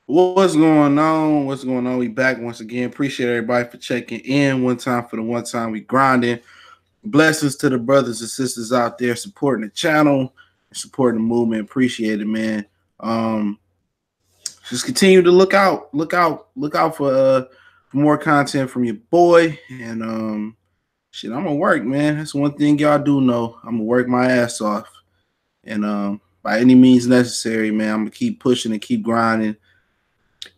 What's going on? What's going on? We back once again. Appreciate everybody for checking in. One time for the one time we grinding. Blessings to the brothers and sisters out there supporting the channel and supporting the movement. Appreciate it, man. Um, just continue to look out for more content from your boy. And shit, I'm gonna work, man. That's one thing y'all do know. I'm gonna work my ass off, and by any means necessary, man. I'm gonna keep pushing and keep grinding.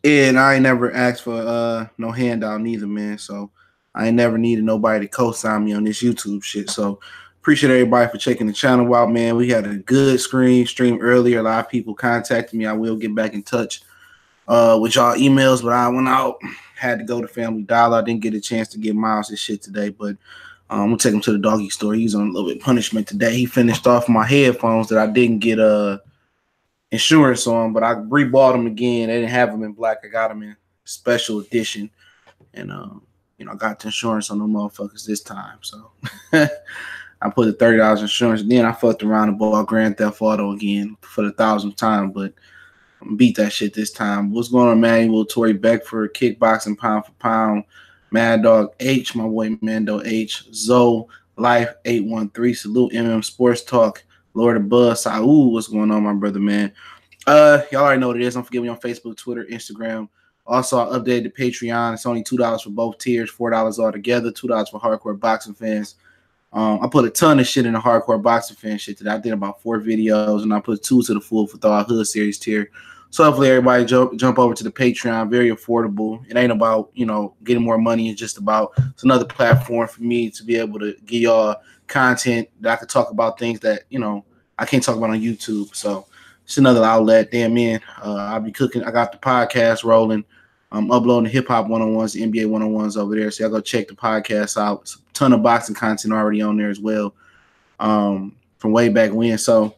And I ain't never asked for no handout neither, man. So I ain't never needed nobody to co-sign me on this YouTube shit. So appreciate everybody for checking the channel out, man. We had a good stream earlier. A lot of people contacted me. I will get back in touch with y'all emails, but I went out, had to go to Family Dollar. I didn't get a chance to get Miles his shit today, but I'm gonna take him to the doggy store. He's on a little bit of punishment today. He finished off my headphones that I didn't get insurance on, but I rebought them again. They didn't have them in black. I got them in special edition, and I got the insurance on them motherfuckers this time. So I put the $30 insurance. Then I fucked around and bought Grand Theft Auto again for the 1,000th time, but I'm beat that shit this time. What's going on, Manuel? Tory Beckford, kickboxing pound for pound. Mad Dog H, my boy Mando H, Zoe Life 813. Salute Sports Talk. Lord of Buzz, Saul, what's going on, my brother, man? Y'all already know what it is. Don't forget me on Facebook, Twitter, Instagram. Also, I updated the Patreon. It's only $2 for both tiers, $4 altogether, $2 for hardcore boxing fans. I put a ton of shit in the hardcore boxing fan shit today. I did about 4 videos, and I put 2 to the full for the Hood Series tier. So hopefully everybody jump over to the Patreon. Very affordable. It ain't about getting more money. It's just about it's another platform for me to be able to give y'all content that I could talk about things that I can't talk about on YouTube. So it's another outlet. Damn, man. I'll be cooking. I got the podcast rolling. I'm uploading hip hop 101s, NBA 101s over there. So y'all go check the podcast out. It's a ton of boxing content already on there as well from way back when. So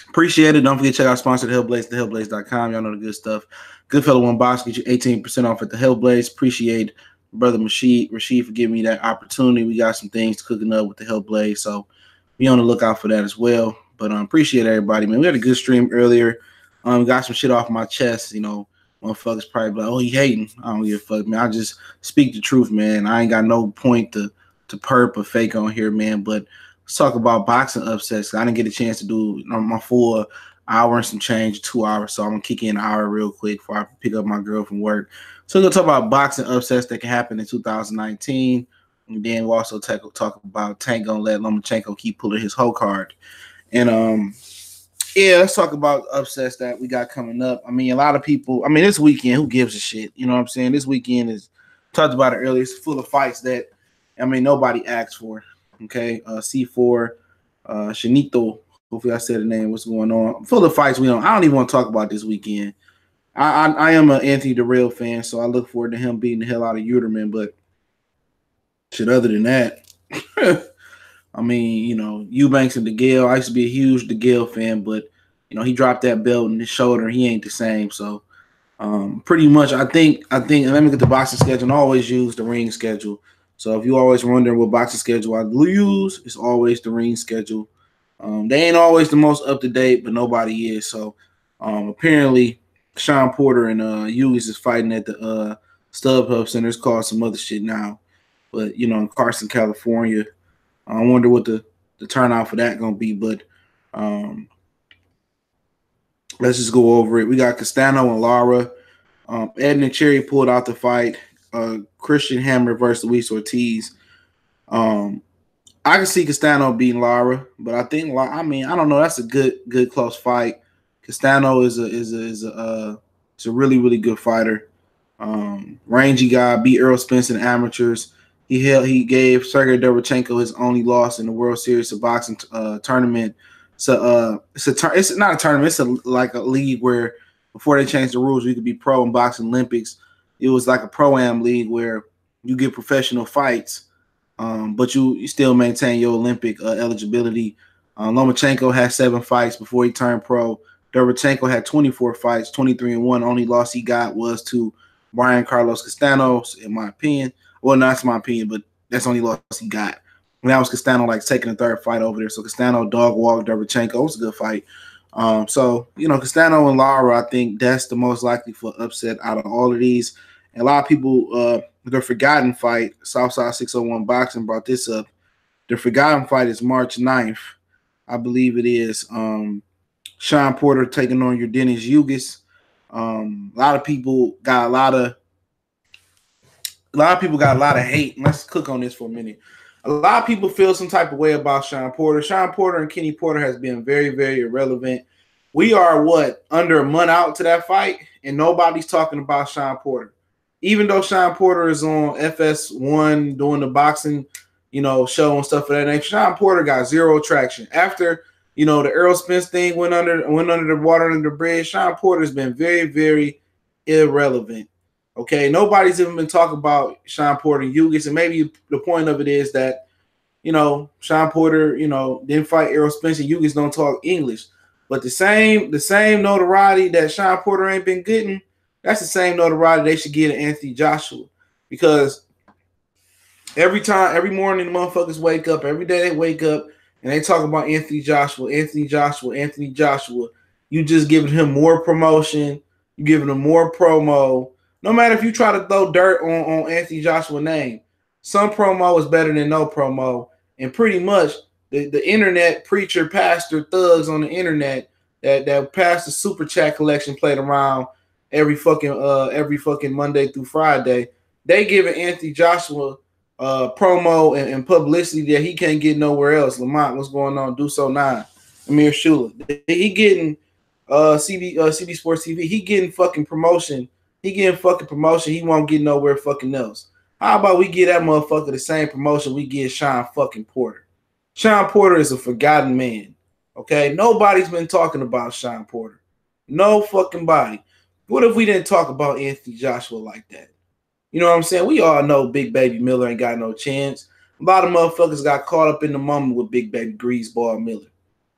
appreciate it. Don't forget to check out sponsor the Hellblaze, thehellblaze.com. Y'all know the good stuff. Goodfellow One Box get you 18% off at the Hellblaze. Appreciate brother Rashid for giving me that opportunity. We got some things cooking up with the Hellblaze, so be on the lookout for that as well. But appreciate everybody, man. We had a good stream earlier. Got some shit off my chest. Motherfuckers probably be like, oh, he hating. I don't give a fuck, man. I just speak the truth, man. I ain't got no point to perp or fake on here, man. But let's talk about boxing upsets. I didn't get a chance to do my full hour and some change, 2 hours. So I'm gonna kick in an hour real quick before I pick up my girl from work. So we're gonna talk about boxing upsets that can happen in 2019. And then we'll also talk about Tank gonna let Lomachenko keep pulling his whole card. And yeah, let's talk about upsets that we got coming up. I mean, a lot of people. I mean, this weekend, who gives a shit? You know what I'm saying? This weekend is talked about it earlier. It's full of fights that nobody asked for. Okay, C4, Shanito. Hopefully, I said the name. What's going on? Full of fights we don't. I don't even want to talk about this weekend. I am an Anthony Darrell fan, so I look forward to him beating the hell out of Uterman. But shit, other than that. I mean, Eubanks and DeGale. I used to be a huge DeGale fan, but he dropped that belt in his shoulder. He ain't the same. So, pretty much, I think. Let me get the boxing schedule. I always use the ring schedule. So if you always wondering what boxing schedule I use, it's always the ring schedule. They ain't always the most up to date, but nobody is. So, apparently, Sean Porter and Hughes is fighting at the StubHub Center. It's called some other shit now, but in Carson, California. I wonder what the turnout for that gonna be, but let's just go over it. We got Castano and Lara. Edna Cherry pulled out the fight. Christian Hammer versus Luis Ortiz. I can see Castano beating Lara, but I think I don't know. That's a good close fight. Castano is a really really good fighter. Rangy guy, beat Earl Spence in amateurs. He gave Sergey Derevchenko his only loss in the World Series of Boxing tournament. So it's not a tournament. It's like a league where before they changed the rules, you could be pro in boxing Olympics. It was like a pro-am league where you get professional fights, but you still maintain your Olympic eligibility. Lomachenko had 7 fights before he turned pro. Derevchenko had 24 fights, 23-1. Only loss he got was to Brian Carlos Castanos, in my opinion. Well, not that's my opinion, but that's the only loss he got. And that was Castano taking the 3rd fight over there. So Castano dog walked Derevchenko. It was a good fight. So Castano and Lara, I think that's the most likely for upset out of all of these. And a lot of people, the forgotten fight, Southside 601 Boxing brought this up. The forgotten fight is March 9th. I believe it is. Sean Porter taking on your Dennis Ugis. A lot of people got a lot of hate. Let's cook on this for a minute. A lot of people feel some type of way about Sean Porter. Sean Porter and Kenny Porter has been very, very irrelevant. We are under a month out to that fight, and nobody's talking about Sean Porter. Even though Sean Porter is on FS1 doing the boxing, show and stuff of that nature, Sean Porter got zero traction. After, the Errol Spence thing went under the water under the bridge, Sean Porter has been very, very irrelevant. Okay, nobody's even been talking about Sean Porter and Ugis, and maybe the point of it is that, Sean Porter, didn't fight Errol Spence, and Ugis don't talk English. But the same notoriety that Sean Porter ain't been getting, that's the same notoriety they should give to Anthony Joshua. Because every morning the motherfuckers wake up, every day they wake up and they talk about Anthony Joshua. You just giving him more promotion, you giving him more promo. No matter if you try to throw dirt on Anthony Joshua's name, some promo is better than no promo. And pretty much the internet preacher, pastor, thugs on the internet that passed the super chat collection played around every fucking Monday through Friday, they giving Anthony Joshua promo and publicity that he can't get nowhere else. Lamont, what's going on? Do so 9. Amir Shula, he getting CB Sports TV. He getting fucking promotion. He won't get nowhere fucking else. How about we give that motherfucker the same promotion we give Sean fucking Porter? Sean Porter is a forgotten man. Okay? Nobody's been talking about Sean Porter. No fucking body. What if we didn't talk about Anthony Joshua like that? You know what I'm saying? We all know Big Baby Miller ain't got no chance. A lot of motherfuckers got caught up in the moment with Big Baby Greaseball Miller.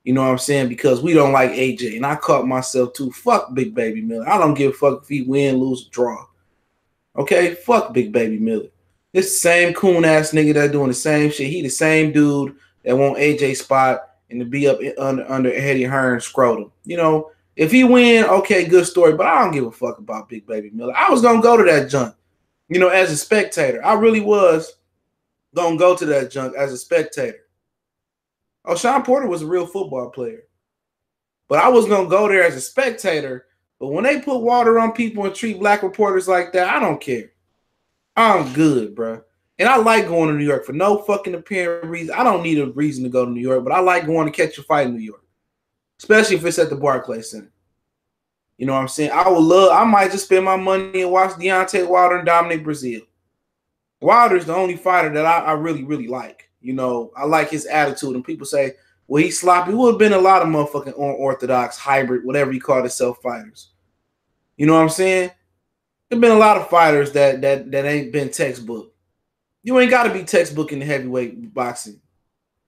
You know what I'm saying? Because we don't like AJ. And I caught myself too. Fuck Big Baby Miller. I don't give a fuck if he win, lose, or draw. Okay? Fuck Big Baby Miller. This the same coon ass nigga that doing the same shit. He the same dude that want AJ spot and to be up under Eddie Hearn's scrotum. If he win, okay, good story. But I don't give a fuck about Big Baby Miller. I was gonna go to that junk, as a spectator. I really was gonna go to that junk as a spectator. Oh, Sean Porter was a real football player. But I was going to go there as a spectator. But when they put water on people and treat black reporters like that, I don't care. I'm good, bro. And I like going to New York for no fucking apparent reason. I don't need a reason to go to New York, but I like going to catch a fight in New York. Especially if it's at the Barclays Center. You know what I'm saying? I might just spend my money and watch Deontay Wilder and Dominic Breazeale. Wilder's the only fighter that I really, really like. I like his attitude. And people say, well, he's sloppy. It would have been a lot of motherfucking unorthodox, hybrid, whatever you call themselves, fighters. You know what I'm saying? There have been a lot of fighters that ain't been textbook. You ain't got to be textbook in the heavyweight boxing.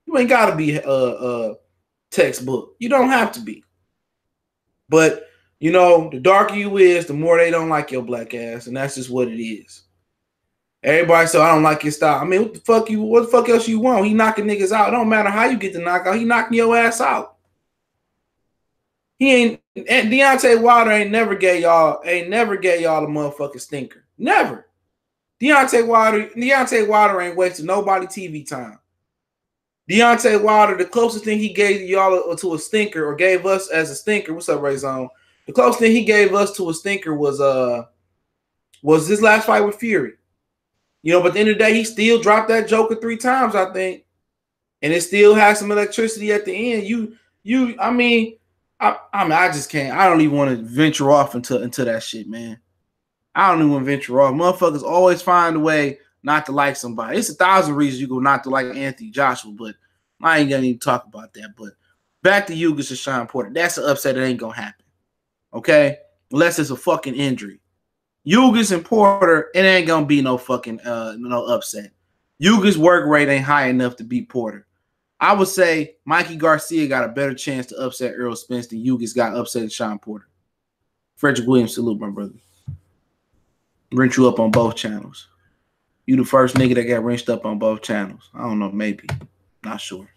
You ain't got to be textbook. You don't have to be. But, the darker you is, the more they don't like your black ass. And that's just what it is. Everybody said, I don't like his style. I mean, what the fuck else you want? He knocking niggas out. It don't matter how you get the knockout. He knocking your ass out. Deontay Wilder ain't never gave y'all the motherfucking stinker. Never. Deontay Wilder ain't wasted nobody TV time. Deontay Wilder, the closest thing he gave y'all to a stinker or gave us as a stinker. What's up, Ray Zone? The closest thing he gave us to a stinker was this last fight with Fury. But at the end of the day, he still dropped that Joker 3 times, I think. And it still has some electricity at the end. I just can't. I don't even want to venture off into that shit, man. I don't even want to venture off. Motherfuckers always find a way not to like somebody. It's 1,000 reasons you go not to like Anthony Joshua, but I ain't gonna even talk about that. But back to Ugis and Sean Porter. That's an upset that ain't gonna happen. Okay? Unless it's a fucking injury. Ugis and Porter, it ain't gonna be no fucking no upset. Ugis' work rate ain't high enough to beat Porter. I would say Mikey Garcia got a better chance to upset Errol Spence than Ugis got upset Sean Porter. Frederick Williams, salute, my brother. Wrench you up on both channels. You the first nigga that got wrenched up on both channels. I don't know, maybe. Not sure.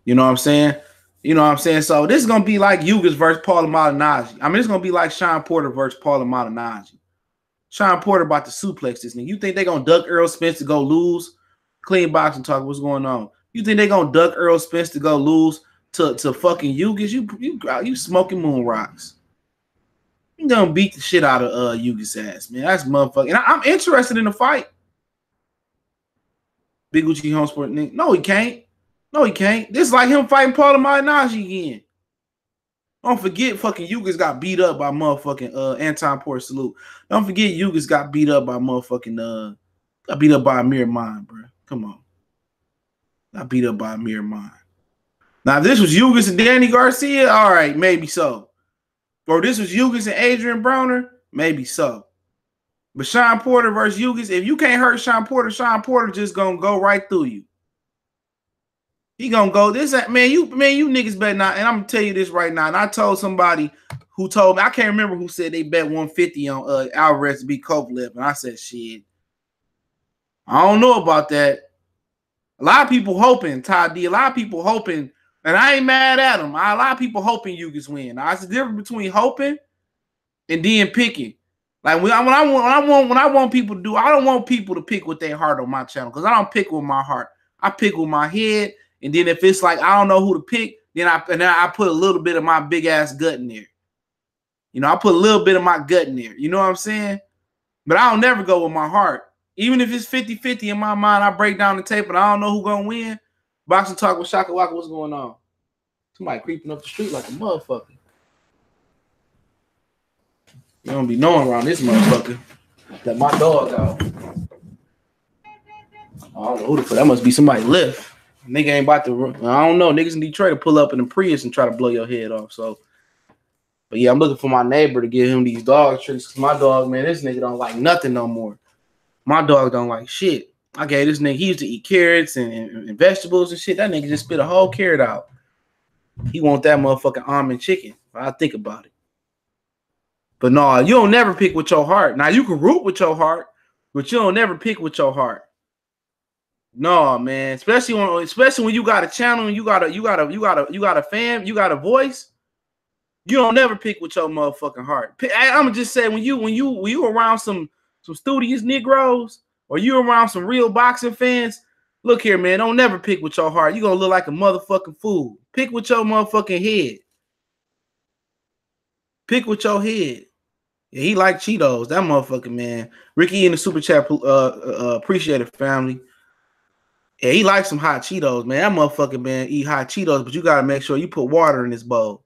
You know what I'm saying? You know what I'm saying? So this is gonna be like Yugas versus Paul Malignaggi. I mean, it's gonna be like Sean Porter versus Paul Malignaggi. Sean Porter about to suplex this nigga. You think they gonna duck Earl Spence to go lose? Clean boxing talk. What's going on? You think they gonna duck Earl Spence to go lose to fucking Yugas? You smoking moon rocks. You gonna beat the shit out of Yugas ass, man. That's motherfucking. And I'm interested in the fight. Big Gucci Home Sport nigga. No, he can't. No, he can't. This is like him fighting Paul Malignaggi again. Don't forget, fucking Yugas got beat up by motherfucking Anton Port Salute. Don't forget, Yugas got beat up by motherfucking got beat up by a mere mind, bro. Come on, got beat up by a mere mind. Now, if this was Yugas and Danny Garcia, all right, maybe so. Or this was Yugas and Adrian Broner, maybe so. But Sean Porter versus Yugas, if you can't hurt Sean Porter just gonna go right through you. He gonna go this man. You niggas better not. And I'm gonna tell you this right now. And I told somebody who told me, I can't remember who said they bet 150 on Alvarez to beat Kovalev, and I said shit. I don't know about that. A lot of people hoping Todd D. A lot of people hoping, and I ain't mad at them. A lot of people hoping Yugas win. Now, it's the difference between hoping and then picking. Like when I want people to do, I don't want people to pick with their heart on my channel because I don't pick with my heart. I pick with my head. And then if it's like I don't know who to pick, then I put a little bit of my big ass gut in there. You know, I put a little bit of my gut in there. You know what I'm saying? But I don't never go with my heart. Even if it's 50-50 in my mind, I break down the tape and I don't know who's gonna win. Boxing Talk with Shaka Waka, what's going on? Somebody creeping up the street like a motherfucker. You don't be knowing around this motherfucker that my dog out. I don't know who the fuck. That must be somebody lift. Nigga ain't about to. I don't know. Niggas in Detroit to pull up in the Prius and try to blow your head off. So, but yeah, I'm looking for my neighbor to give him these dog treats. Cause my dog, man, this nigga don't like nothing no more. My dog don't like shit. I gave this nigga. He used to eat carrots and vegetables and shit. That nigga just spit a whole carrot out. He want that motherfucking almond chicken. I think about it. But no, you don't never pick with your heart. Now you can root with your heart, but you don't never pick with your heart. No, man, especially when you got a channel and you got a fan, you got a voice. You don't never pick with your motherfucking heart. I'm gonna just say when you around some studious Negroes or you around some real boxing fans, look here, man, don't never pick with your heart. You gonna look like a motherfucking fool. Pick with your motherfucking head. Pick with your head. Yeah, he like Cheetos. That motherfucking man. Ricky in the super chat, appreciate it, family. Yeah, he likes some hot Cheetos, man. That motherfucking man eat hot Cheetos, but you gotta make sure you put water in this bowl.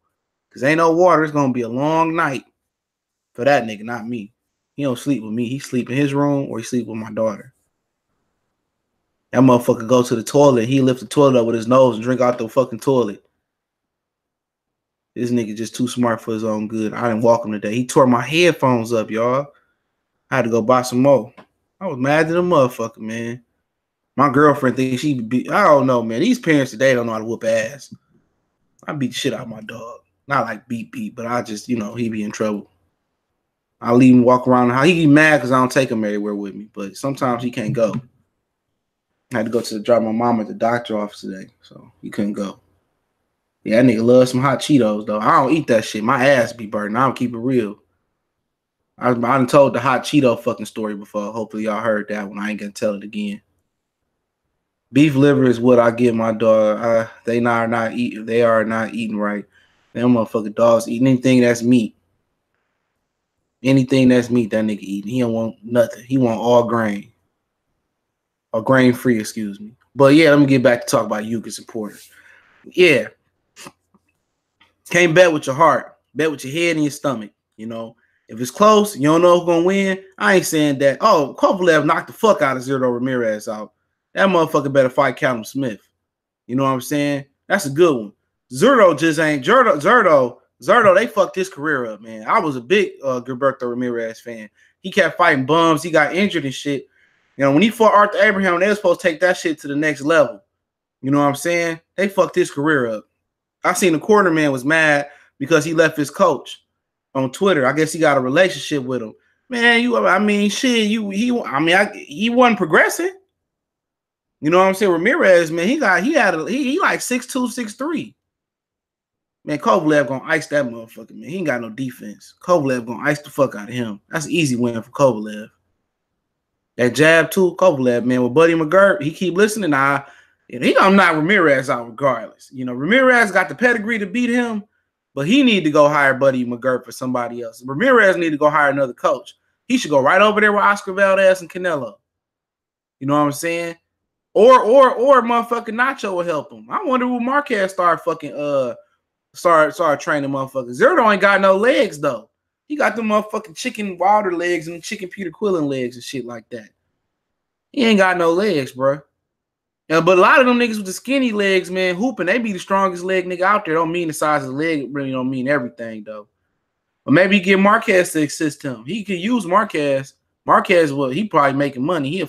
Cause ain't no water. It's gonna be a long night for that nigga, not me. He don't sleep with me. He sleep in his room or he sleep with my daughter. That motherfucker go to the toilet. He lift the toilet up with his nose and drink out the fucking toilet. This nigga just too smart for his own good. I didn't walk him today. He tore my headphones up, y'all. I had to go buy some more. I was mad at the motherfucker, man. My girlfriend thinks she be, I don't know, man. These parents today don't know how to whoop ass. I beat the shit out of my dog. Not like beat, but I just, you know, he be in trouble. I leave him walk around the house. He be mad because I don't take him everywhere with me, but sometimes he can't go. I had to go to drop my mom at the doctor office today, so he couldn't go. Yeah, that nigga loves some hot Cheetos, though. I don't eat that shit. My ass be burning. I don't keep it real. I done told the hot Cheeto fucking story before. Hopefully y'all heard that one. I ain't gonna tell it again. Beef liver is what I give my dog. They are not eating right. Them motherfucking dogs eating anything that's meat. Anything that's meat, that nigga eating. He don't want nothing. He want all grain. Or grain free, excuse me. But yeah, let me get back to talk about Yugas and Porter. Yeah. Can't bet with your heart. Bet with your head and your stomach. You know, if it's close, you don't know who's gonna win. I ain't saying that. Oh, Kovalev knocked the fuck out of Zurdo Ramirez out. That motherfucker better fight Callum Smith. You know what I'm saying? That's a good one. Zurdo just ain't Zurdo, they fucked his career up, man. I was a big Gilberto Ramirez fan. He kept fighting bums. He got injured and shit. You know, when he fought Arthur Abraham, they were supposed to take that shit to the next level. You know what I'm saying? They fucked his career up. I seen the corner man was mad because he left his coach on Twitter. I guess he got a relationship with him. Man, he wasn't progressing. You know what I'm saying? Ramirez, man, he like 6'2", 6'3". Man, Kovalev gonna ice that motherfucker, man. He ain't got no defense. Kovalev gonna ice the fuck out of him. That's an easy win for Kovalev. That jab too, Kovalev, man, with Buddy McGirt, he keep listening. He gonna knock Ramirez out regardless. Ramirez got the pedigree to beat him, but he need to go hire Buddy McGirt for somebody else. Ramirez need to go hire another coach. He should go right over there with Oscar Valdez and Canelo. You know what I'm saying? Or motherfucking Nacho will help him. I wonder will Marquez start training motherfuckers. Zerto ain't got no legs though. He got them motherfucking chicken Wilder legs and chicken Peter Quillen legs and shit like that. He ain't got no legs, bro. But a lot of them niggas with the skinny legs, man, hooping, they be the strongest leg nigga out there. Don't mean the size of the leg. It really don't mean everything, though. But maybe get Marquez to assist him. He could use Marquez. Marquez, he probably making money. He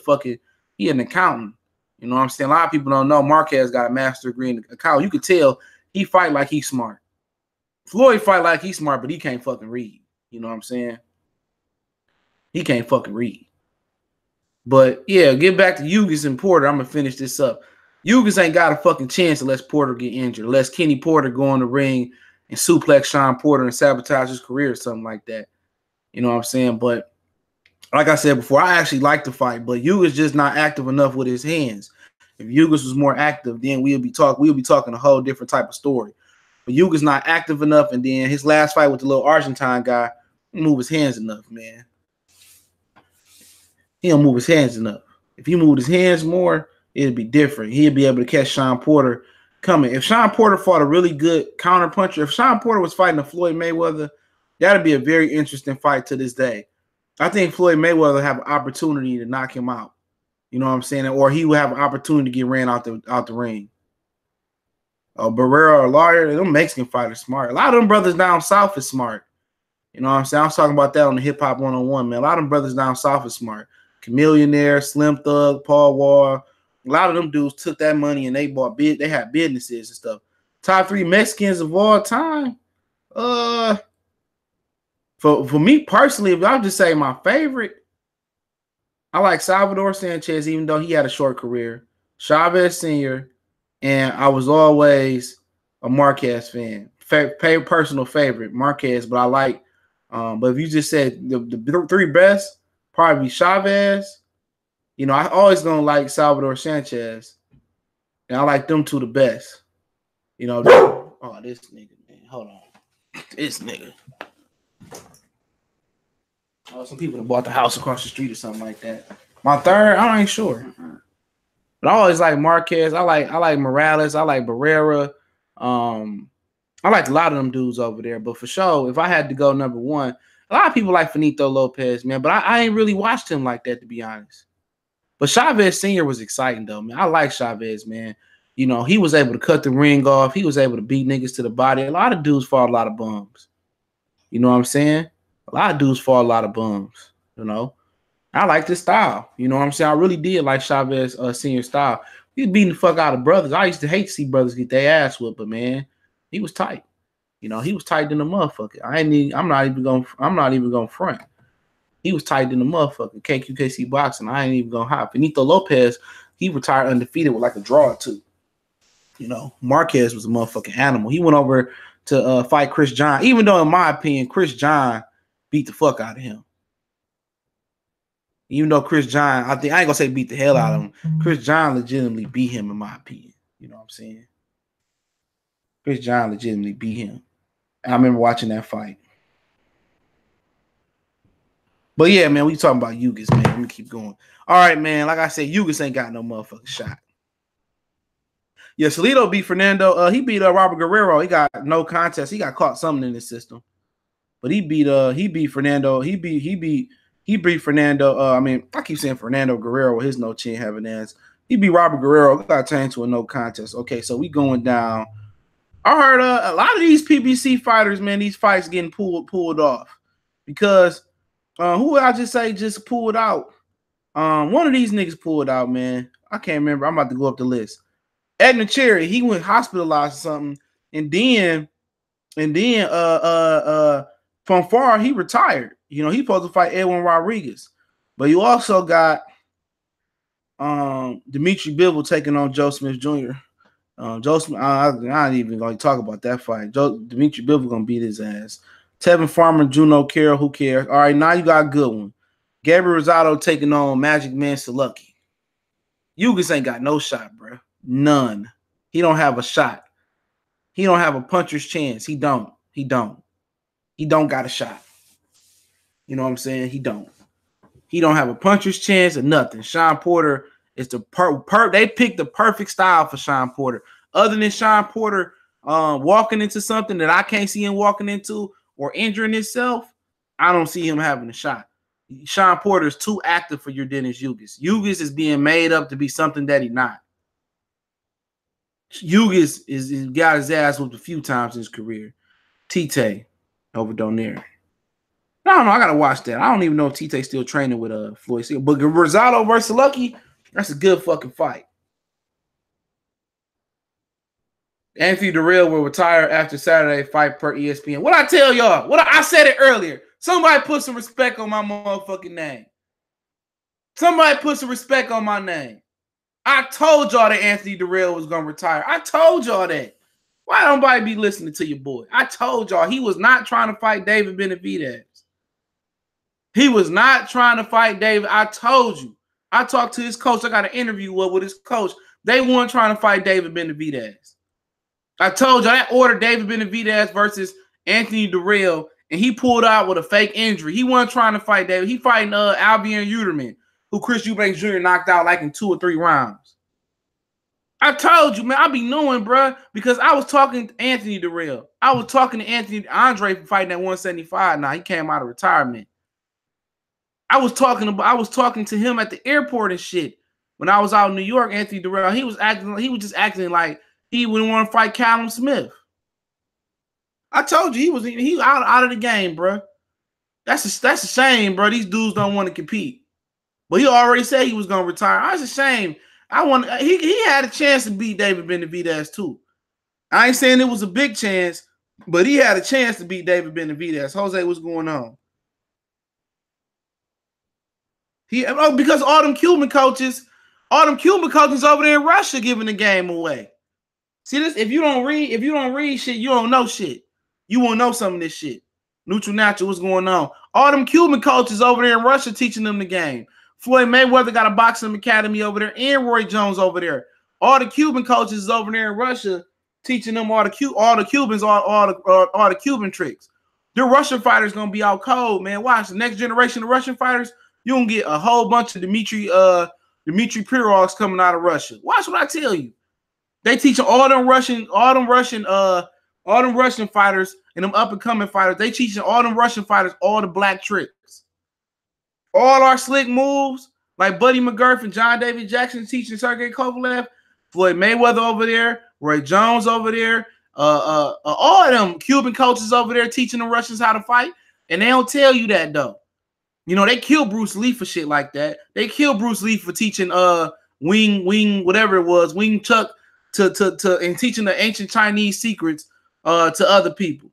an accountant. You know what I'm saying? A lot of people don't know Marquez got a master's degree in accounting. You could tell he fight like he's smart. Floyd fight like he's smart, but he can't fucking read. You know what I'm saying? He can't fucking read. But yeah, get back to Ugas and Porter. I'm gonna finish this up. Ugas ain't got a fucking chance unless Porter get injured, unless Kenny Porter go in the ring and suplex Sean Porter and sabotage his career or something like that. You know what I'm saying? But like I said before, I actually like the fight, but Ugas just not active enough with his hands. If Ugas was more active, then we'll be talking a whole different type of story. But Ugas not active enough, and then his last fight with the little Argentine guy, he move his hands enough, man. He don't move his hands enough. If he moved his hands more, it'd be different. He'd be able to catch Sean Porter coming. If Sean Porter fought a really good counter puncher, if Sean Porter was fighting a Floyd Mayweather, that'd be a very interesting fight to this day. I think Floyd Mayweather have an opportunity to knock him out. You know what I'm saying? Or he will have an opportunity to get ran out the ring. Barrera or Lawyer, them Mexican fighters smart. A lot of them brothers down south is smart. You know what I'm saying? I was talking about that on the Hip Hop 101, man. A lot of them brothers down south is smart. Chameleonaire, Slim Thug, Paul Wall. A lot of them dudes took that money and they had businesses and stuff. Top 3 Mexicans of all time. For me personally, if I'll just say my favorite, I like Salvador Sanchez, even though he had a short career. Chavez Sr., and I was always a Marquez fan. Personal favorite, Marquez, but I like, but if you just said the 3 best, probably Chavez. You know, I always gonna like Salvador Sanchez, and I like them 2 the best. You know, oh, this nigga, man, hold on, this nigga. Oh, some people that bought the house across the street or something like that. My third, I ain't sure, but I always like Marquez. I like Morales. I like Barrera. I like a lot of them dudes over there. But for sure, if I had to go number 1. A lot of people like Finito Lopez, man, but I ain't really watched him like that, to be honest. But Chavez Sr. was exciting, though, man. I like Chavez, man. You know, he was able to cut the ring off. He was able to beat niggas to the body. A lot of dudes fought a lot of bums. You know what I'm saying? A lot of dudes fought a lot of bums, you know. I like this style. You know what I'm saying? I really did like Chavez Sr. style. He was beating the fuck out of brothers. I used to hate to see brothers get their ass whipped, but, man, he was tight. You know, he was tight in the motherfucker. I'm not even gonna front. He was tight in the motherfucker. KQKC boxing. I ain't even gonna hop. Benito Lopez, he retired undefeated with like a draw or 2. You know, Marquez was a motherfucking animal. He went over to fight Chris John, even though in my opinion, Chris John beat the fuck out of him. Even though Chris John, I ain't gonna say beat the hell out of him. Chris John legitimately beat him in my opinion. You know what I'm saying? Chris John legitimately beat him. I remember watching that fight. But yeah, man, we talking about Ugas, man. Let me keep going. All right, man. Like I said, Ugas ain't got no motherfucking shot. Yeah, Salido beat Fernando. He beat Robert Guerrero. He got no contest. He got caught something in the system. But he beat Fernando. He beat Fernando. I mean, I keep saying Fernando Guerrero with his no chin having ass. He beat Robert Guerrero. Got turned into a no contest. Okay, so we going down. I heard a lot of these PBC fighters, man, these fights getting pulled off because who I just say just pulled out? One of these niggas pulled out, man. I can't remember. I'm about to go up the list. Edna Cherry, he went hospitalized or something, and then from far he retired. You know, he supposed to fight Edwin Rodriguez, but you also got Dimitri Bivol taking on Joe Smith Jr. Joseph, I ain't even gonna talk about that fight. Dimitri Bivol gonna beat his ass. Tevin Farmer, Juno Carroll, who cares? All right, now you got a good one. Gabriel Rosado taking on Magic Man Saluki. Yugas ain't got no shot, bro. None. He don't have a shot. He don't have a puncher's chance. He don't. He don't got a shot. You know what I'm saying? He don't have a puncher's chance or nothing. Sean Porter is the they picked the perfect style for Sean Porter. Other than Sean Porter walking into something that I can't see him walking into or injuring himself, I don't see him having a shot. Sean Porter is too active for your Dennis Yugas. Yugas is being made up to be something that he's not. Yugas is got his ass whooped a few times in his career. Tite over Donaire. I don't know. I gotta watch that. I don't even know if Tite's still training with Floyd. But Rosado versus Lucky, that's a good fucking fight. Anthony Durrell will retire after Saturday fight per ESPN. What I tell y'all? I said it earlier. Somebody put some respect on my motherfucking name. Somebody put some respect on my name. I told y'all that Anthony Durrell was gonna retire. I told y'all that. Why don't nobody be listening to your boy? I told y'all he was not trying to fight David Benavidez. He was not trying to fight David. I told you. I talked to his coach. I got an interview with his coach. They weren't trying to fight David Benavidez. I told you I ordered David Benavidez versus Anthony Durrell, and he pulled out with a fake injury. He wasn't trying to fight David. He fighting Albion Uterman, who Chris Eubanks Jr. knocked out like in 2 or 3 rounds. I told you, man, I be knowing, bro, because I was talking to Anthony Durrell. I was talking to Andre for fighting at 175. Now he came out of retirement. I was talking to him at the airport and shit. When I was out in New York, Anthony Durrell, he was just acting like he wouldn't want to fight Callum Smith. I told you he out of the game, bro. That's a shame, bro. These dudes don't want to compete. But he already said he was gonna retire. That's a shame. He had a chance to beat David Benavidez too. I ain't saying it was a big chance, but he had a chance to beat David Benavidez. Jose, what's going on? Because all them Cuban coaches over there in Russia giving the game away. See this? If you don't read shit, you don't know shit. You won't know some of this shit. Neutral Natural, what's going on? All them Cuban coaches over there in Russia teaching them the game. Floyd Mayweather got a boxing academy over there, and Roy Jones over there. All the Cuban coaches is over there in Russia teaching them all the Cuban tricks. The Russian fighters gonna be out cold, man. Watch the next generation of Russian fighters. You gonna get a whole bunch of Dmitry Pirovs coming out of Russia. Watch what I tell you. They teaching all them Russian fighters and them up and coming fighters. They teaching all them Russian fighters all the black tricks. All our slick moves, like Buddy McGurf and John David Jackson teaching Sergey Kovalev, Floyd Mayweather over there, Roy Jones over there, all of them Cuban coaches over there teaching the Russians how to fight, and they don't tell you that though. You know, they killed Bruce Lee for shit like that. They killed Bruce Lee for teaching Wing whatever it was, Wing Chuk to and teaching the ancient Chinese secrets to other people.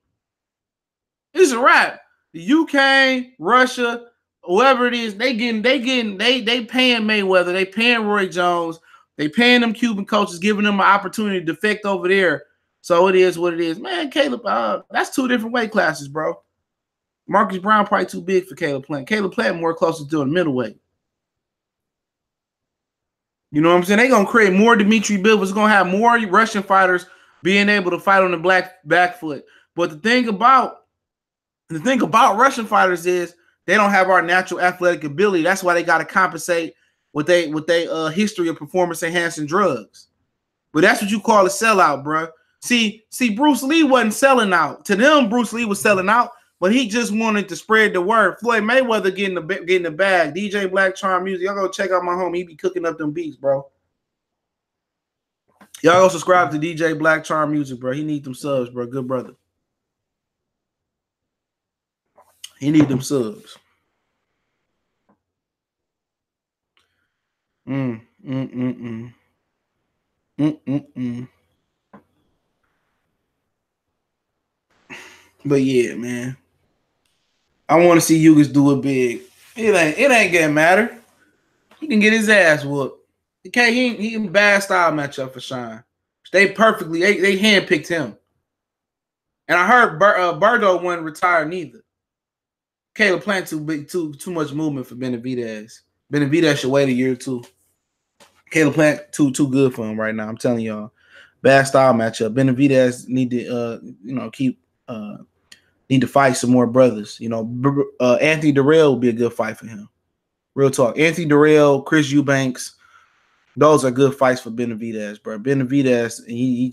It's a wrap. The UK, Russia, whoever it is, they paying Mayweather, they paying Roy Jones, they paying them Cuban coaches, giving them an opportunity to defect over there. So it is what it is. Man, Caleb, that's 2 different weight classes, bro. Marcus Brown probably too big for Caleb Plant. Caleb Plant more closer to the middleweight. You know what I'm saying? They're going to create more Dimitri Bivol. It's going to have more Russian fighters being able to fight on the back foot. But the thing about Russian fighters is they don't have our natural athletic ability. That's why they got to compensate with their history of performance-enhancing drugs. But that's what you call a sellout, bro. See, Bruce Lee wasn't selling out. To them, Bruce Lee was selling out. But he just wanted to spread the word. Floyd Mayweather getting the bag. DJ Black Charm Music. Y'all go check out my homie. He be cooking up them beats, bro. Y'all go subscribe to DJ Black Charm Music, bro. He need them subs, bro. Good brother. He need them subs. But yeah, man. I want to see Yugas do it big. It ain't gonna matter. He can get his ass whooped. He can bad style matchup for Sean. They handpicked him. And I heard Berto wouldn't retire neither. Caleb Plant too much movement for Benavidez. Benavidez should wait a year or two. Caleb Plant too good for him right now. I'm telling y'all, bad style matchup. Benavidez need to need to fight some more brothers. Anthony Durrell would be a good fight for him. Real talk. Anthony Durrell, Chris Eubanks, those are good fights for Benavidez, bro. Benavidez, he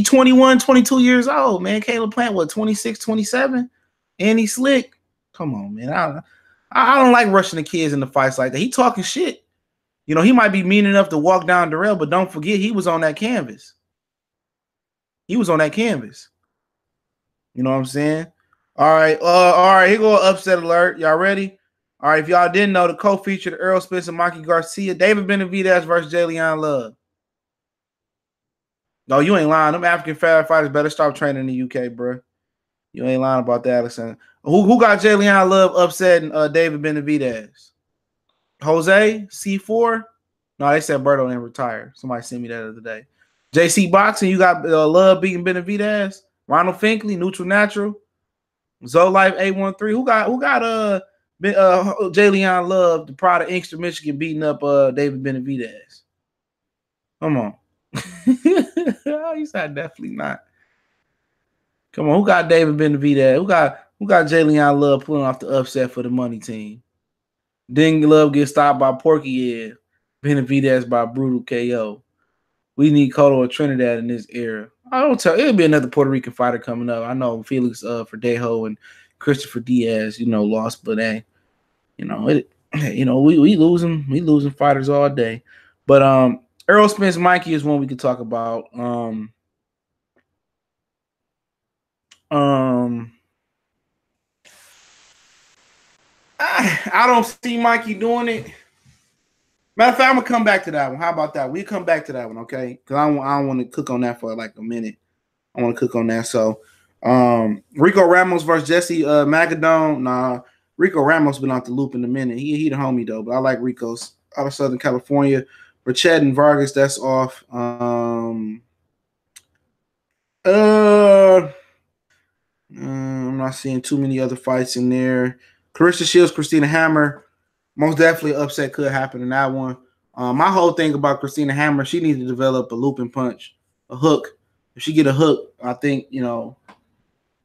21, 22 years old, man. Caleb Plant, what, 26, 27? And he's slick. Come on, man. I don't like rushing the kids in the fights like that. He talking shit. He might be mean enough to walk down Durrell, but don't forget he was on that canvas. You know what I'm saying? All right, here go an upset alert. Y'all ready? All right, if y'all didn't know, the co-featured Errol Spence and Mikey Garcia, David Benavidez versus Jalen Love. No, you ain't lying. Them African fighters better stop training in the UK, bro. You ain't lying about that, Alexander. Who got Jalen Love upsetting David Benavidez? Jose C4? No, they said Berto didn't retire. Somebody sent me that the other day. JC Boxing, you got Love beating Benavidez. Ronald Finkley, Neutral Natural. Zolife 813. Who got Jalen Love, the pride of Inkster, Michigan, beating up David Benavidez? Come on. He said definitely not. Come on, who got David Benavidez? Who got Jalen Love pulling off the upset for the money team? Ding Love gets stopped by Porky Ed. Benavidez by brutal KO. We need Cotto or Trinidad in this era. It'll be another Puerto Rican fighter coming up. I know Felix Verdejo and Christopher Diaz, lost, but we losing fighters all day. But Errol Spence Mikey is one we could talk about. I don't see Mikey doing it. Matter of fact, I'm gonna come back to that one. How about that? We come back to that one, okay? Because I don't want to cook on that for like a minute. I want to cook on that. So, Rico Ramos versus Jesse Magadone. Nah, Rico Ramos been off the loop in a minute. He the homie though, but I like Rico's out of Southern California. Rachet and Vargas, that's off. I'm not seeing too many other fights in there. Clarissa Shields, Christina Hammer. Most definitely upset could happen in that one. My whole thing about Christina Hammer, she needs to develop a looping punch, a hook. If she get a hook, I think,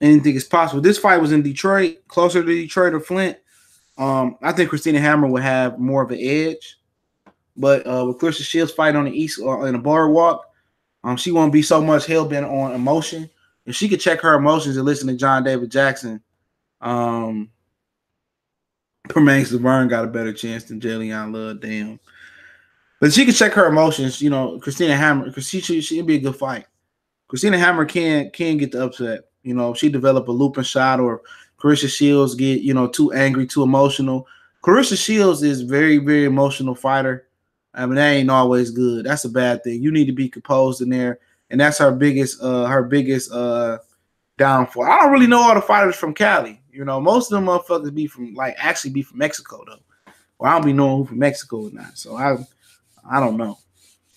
anything is possible. This fight was in Detroit, closer to Detroit or Flint. I think Christina Hammer would have more of an edge. But with Clarissa Shields fight on the East or in a boardwalk, she won't be so much hell-bent on emotion. If she could check her emotions and listen to John David Jackson, Permains Laverne got a better chance than Jalen Love, damn. But she can check her emotions, Christina Hammer, because she'd be a good fight. Christina Hammer can get the upset. If she develop a looping shot or Clarissa Shields get, too angry, too emotional. Clarissa Shields is very, very emotional fighter. I mean, that ain't always good. That's a bad thing. You need to be composed in there. And that's her biggest downfall. I don't really know all the fighters from Cali. Most of them motherfuckers be from Mexico though. Well, I don't be knowing who from Mexico or not. So I don't know.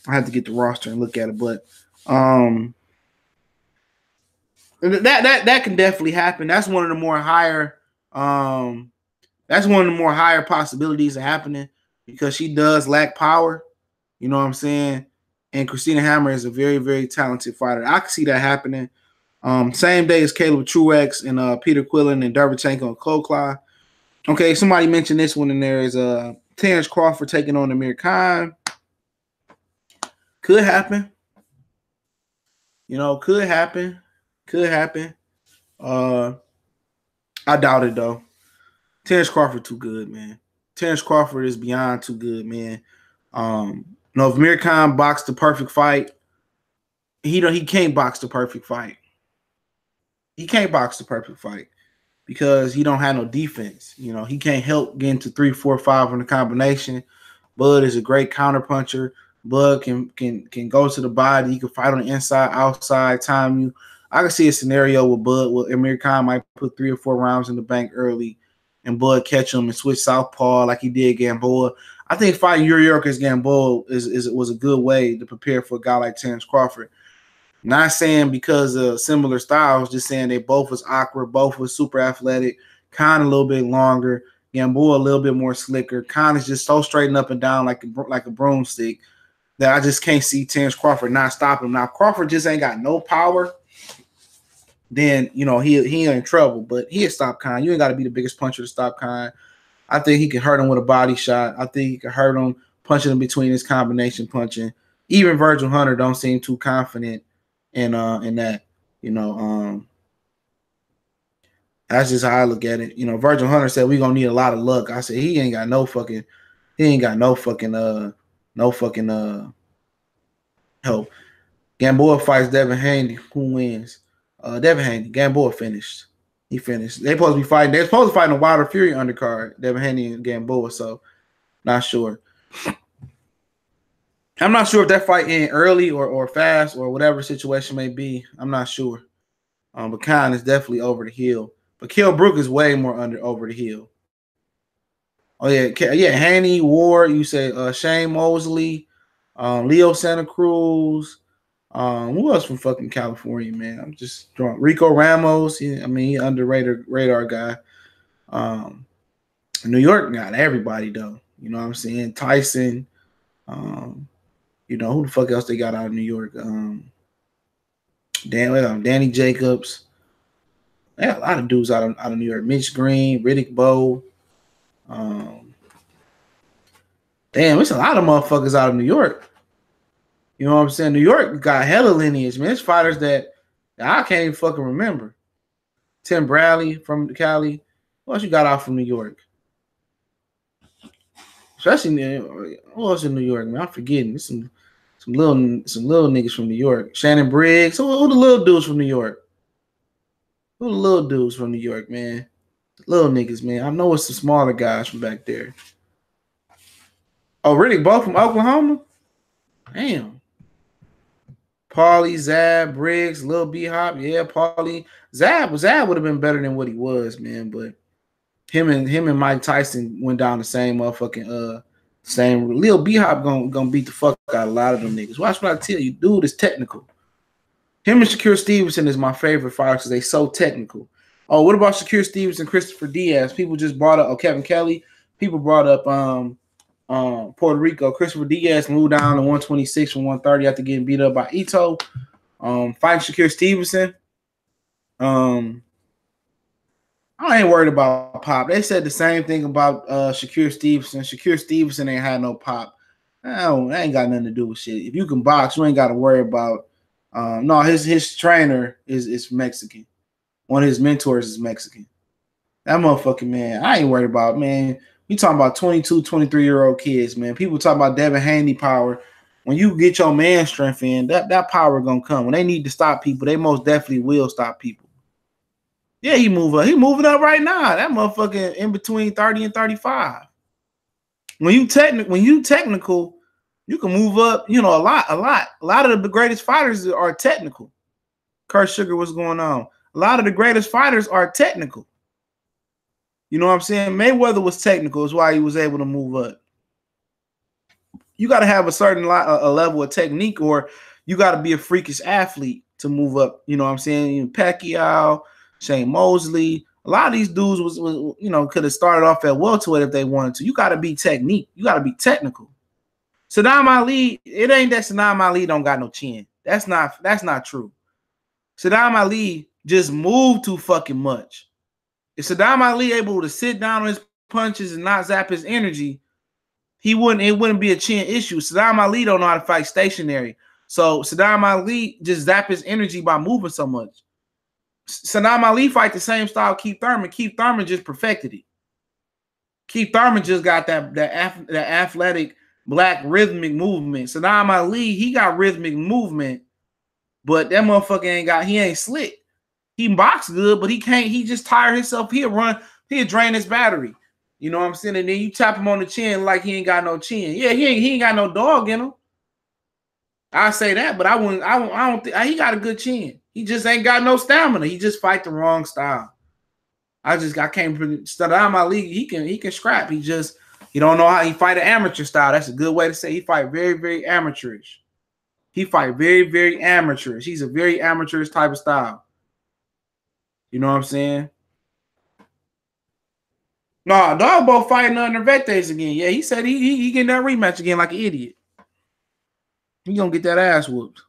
I have to get the roster and look at it, but that can definitely happen. That's one of the more higher possibilities of happening because she does lack power. You know what I'm saying? And Christina Hammer is a very, very talented fighter. I can see that happening. Same day as Caleb Truex and Peter Quillen and Derevchenko and Klokla. Okay, somebody mentioned this one in there is Terrence Crawford taking on Amir Khan. Could happen. Could happen. Could happen. I doubt it though. Terrence Crawford too good, man. Terrence Crawford is beyond too good, man. If Amir Khan boxed the perfect fight, he can't box the perfect fight. He can't box the perfect fight because he don't have no defense. He can't help get into 3, 4, 5 on the combination. Bud is a great counter puncher. Bud can go to the body. He can fight on the inside, outside, time you. I can see a scenario with Bud where Amir Khan might put 3 or 4 rounds in the bank early and Bud catch him and switch southpaw like he did Gamboa. I think fighting Yuriorkis Gamboa was a good way to prepare for a guy like Terrence Crawford. Not saying because of similar styles, just saying they both was awkward, both was super athletic, kind of a little bit longer. Gamboa a little bit more slicker, kind of just so straight up and down like a broomstick that I just can't see Terrence Crawford not stopping him. Now, if Crawford just ain't got no power, then, you know, he in trouble. But he'll stop Khan. You ain't got to be the biggest puncher to stop Khan. I think he can hurt him with a body shot. I think he can hurt him punching him between his combination punching. Even Virgil Hunter don't seem too confident in that. You know, that's just how I look at it. You know, Virgil Hunter said we're gonna need a lot of luck. I said he ain't got no fucking help. Gamboa fights Devin Haney. Who wins? Devin Haney. Gamboa finished. He finished. They're supposed to fight in a Wilder Fury undercard. Devin Haney and Gamboa. So, not sure. I'm not sure if that fight ended early or fast or whatever situation may be. I'm not sure. But Khan is definitely over the hill. But Kell Brook is way more over the hill. Oh yeah, Haney, Ward. You said Shane Mosley, Leo Santa Cruz. Who else from fucking California, man? I'm just drawing Rico Ramos. He underrated radar guy. New York got everybody though. You know what I'm saying? Tyson. You know who the fuck else they got out of New York? Danny Jacobs. They got a lot of dudes out of New York. Mitch Green, Riddick Bowe. Damn, it's a lot of motherfuckers out of New York. You know what I'm saying? New York got hella lineage, man. It's fighters that I can't even fucking remember. Tim Bradley from Cali. What else you got out from New York? Especially who else in New York, man? I'm forgetting. There's some little niggas from New York. Shannon Briggs. Who the little dudes from New York? Who the little dudes from New York, man? Little niggas, man. I know it's some smaller guys from back there. Oh, Riddick Bowe from Oklahoma? Damn. Paulie, Zab, Briggs, Lil B-Hop. Yeah, Paulie. Zab would have been better than what he was, man. But him and Mike Tyson went down the same motherfucking same. Lil B-Hop gonna beat the fuck out of a lot of them niggas. Watch what I tell you. Dude is technical. Him and Shakur Stevenson is my favorite fighters because they so technical. Oh, what about Shakur Stevenson, Christopher Diaz? People just brought up Kevin Kelly. People brought up Puerto Rico. Christopher Diaz moved down to 126 from 130 after getting beat up by Ito. Fighting Shakur Stevenson. I ain't worried about pop. They said the same thing about Shakur Stevenson. Shakur Stevenson ain't had no pop. That ain't got nothing to do with shit. If you can box, you ain't got to worry about. No, his trainer is Mexican. One of his mentors is Mexican. That motherfucking man, I ain't worried about, man. We talking about 22, 23-year-old kids, man. People talk about Devin Haney power. When you get your man strength in, that power gonna come. When they need to stop people, they most definitely will stop people. Yeah, he move up. He moving up right now. That motherfucking in between 30 and 35. When you technical, you can move up, you know, a lot. A lot of the greatest fighters are technical. Kurt Sugar, what's going on? A lot of the greatest fighters are technical. You know what I'm saying? Mayweather was technical, is why he was able to move up. You got to have a certain a level of technique, or you got to be a freakish athlete to move up. You know what I'm saying? Pacquiao, Shane Mosley, a lot of these dudes was you know, could have started off at welterweight if they wanted to. You got to be technique. You got to be technical. Saddam Ali, it ain't that Saddam Ali don't got no chin. That's not true. Saddam Ali just moved too fucking much. If Saddam Ali able to sit down on his punches and not zap his energy, it wouldn't be a chin issue. Saddam Ali don't know how to fight stationary. So Saddam Ali just zap his energy by moving so much. Saddam Ali fight the same style Keith Thurman. Keith Thurman just perfected it. Keith Thurman just got that athletic black rhythmic movement. Saddam Ali, he got rhythmic movement, but that motherfucker he ain't slick. He box good, but he just tired himself. He'll drain his battery. You know what I'm saying? And then you tap him on the chin like he ain't got no chin. Yeah, he ain't got no dog in him. I say that, but I don't think he got a good chin. He just ain't got no stamina. He just fight the wrong style. I can't Saddam Ali, he can scrap. He just He don't know how he fight an amateur style. That's a good way to say he fight very, very amateurish. He fight very, very amateurish. He's a very amateurish type of style. You know what I'm saying? No, dog both fighting under Vetes again. Yeah, he said he getting that rematch again like an idiot. He gonna get that ass whooped.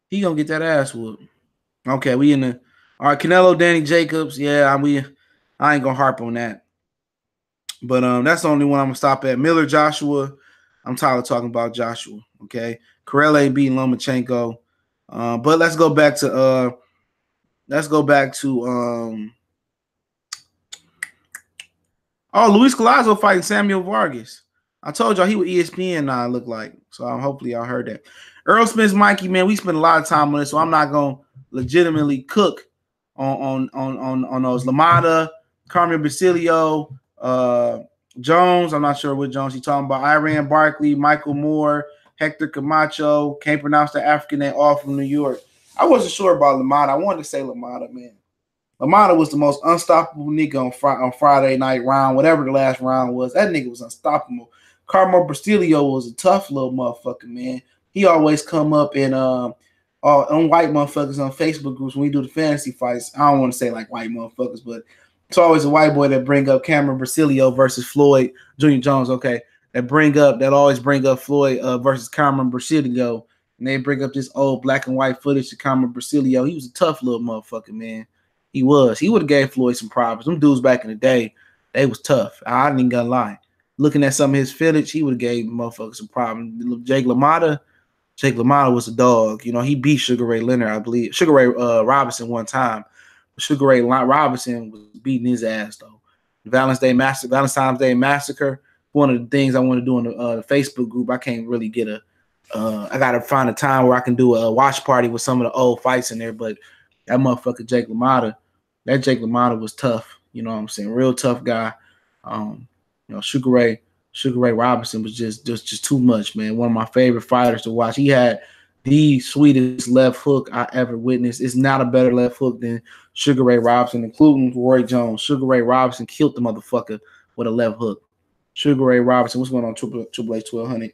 He gonna get that ass whooped. Okay, we in the all right. Canelo, Danny Jacobs. Yeah, I ain't gonna harp on that. But that's the only one I'm gonna stop at. Miller, Joshua. I'm tired of talking about Joshua. Okay, Corell ain't beating Lomachenko. But let's go back to Luis Collazo fighting Samuel Vargas. I told y'all he was ESPN now, it looked like. So hopefully y'all heard that. Earl Spence, Mikey, man, we spent a lot of time on this, so I'm not gonna legitimately cook on those. Lamada, Carmen Basilio, Jones. I'm not sure what Jones he's talking about. Iran Barkley, Michael Moore, Hector Camacho. Can't pronounce the African name, all from New York. I wasn't sure about Lamada. I wanted to say Lamada, man. Lamada was the most unstoppable nigga on Friday night round, whatever the last round was. That nigga was unstoppable. Carmo Bastilio was a tough little motherfucker, man. He always come up and on white motherfuckers on Facebook groups when we do the fantasy fights. I don't want to say like white motherfuckers, but it's always a white boy that bring up Cameron Basilio versus Floyd Jr. Jones. Okay, that always bring up Floyd versus Cameron Basilio, and they bring up this old black and white footage of Cameron Basilio. He was a tough little motherfucker, man. He would have gave Floyd some problems. Them dudes back in the day, they was tough. I ain't gonna lie. Looking at some of his footage, he would have gave motherfuckers some problems. Jake LaMotta was a dog. You know, he beat Sugar Ray Leonard, I believe. Sugar Ray Robinson one time. Sugar Ray Robinson was beating his ass, though. Valentine's Day Massacre. One of the things I want to do in the Facebook group, I can't really get I got to find a time where I can do a watch party with some of the old fights in there, but that motherfucker Jake LaMotta, was tough. You know what I'm saying? Real tough guy. You know, Sugar Ray Robinson was just too much, man. One of my favorite fighters to watch. He had the sweetest left hook I ever witnessed. It's not a better left hook than Sugar Ray Robinson, including Roy Jones. Sugar Ray Robinson killed the motherfucker with a left hook. Sugar Ray Robinson, what's going on, Triple H 1200?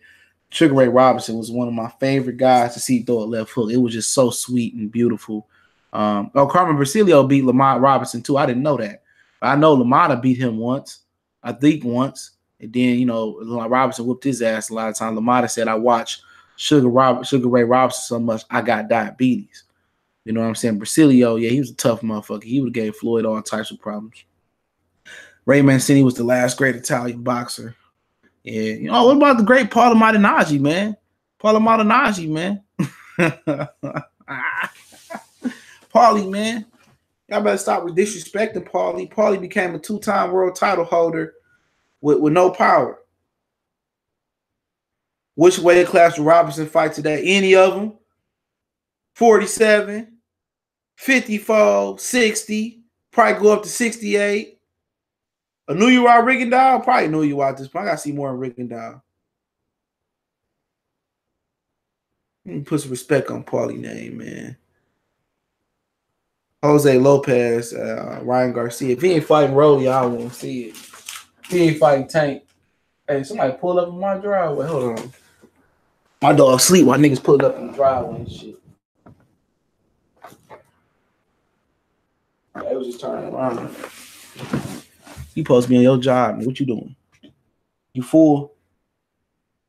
Sugar Ray Robinson was one of my favorite guys to see throw a left hook. It was just so sweet and beautiful. Carmen Basilio beat Lamont Robinson too. I didn't know that. I know Lamont beat him once. I think once. And then, you know, Robinson whooped his ass a lot of times. Lamont said, I watched Sugar Ray Robinson so much, I got diabetes. You know what I'm saying? Basilio, yeah, he was a tough motherfucker. He would have gave Floyd all types of problems. Ray Mancini was the last great Italian boxer. Yeah. You know, what about the great Paolo Maldonado, man? Paolo Maldonado, man. Paulie, man. Y'all better stop with disrespecting Paulie. Paulie became a 2-time world title holder with no power. Which weight class will Robinson fight today? Any of them? 47, 54, 60, probably go up to 68. A New York Rigondeaux? Probably New York at this point. I got to see more in Rigondeaux. Let me put some respect on Paulie's name, man. Jose Lopez, Ryan Garcia. If he ain't fighting Rolly, I don't want to see it. If he ain't fighting Tank. Hey, somebody pull up in my driveway. Hold on. My dog sleep while niggas pull up in the driveway and shit. It was just turning around. You supposed to be on your job, man. What you doing? You full?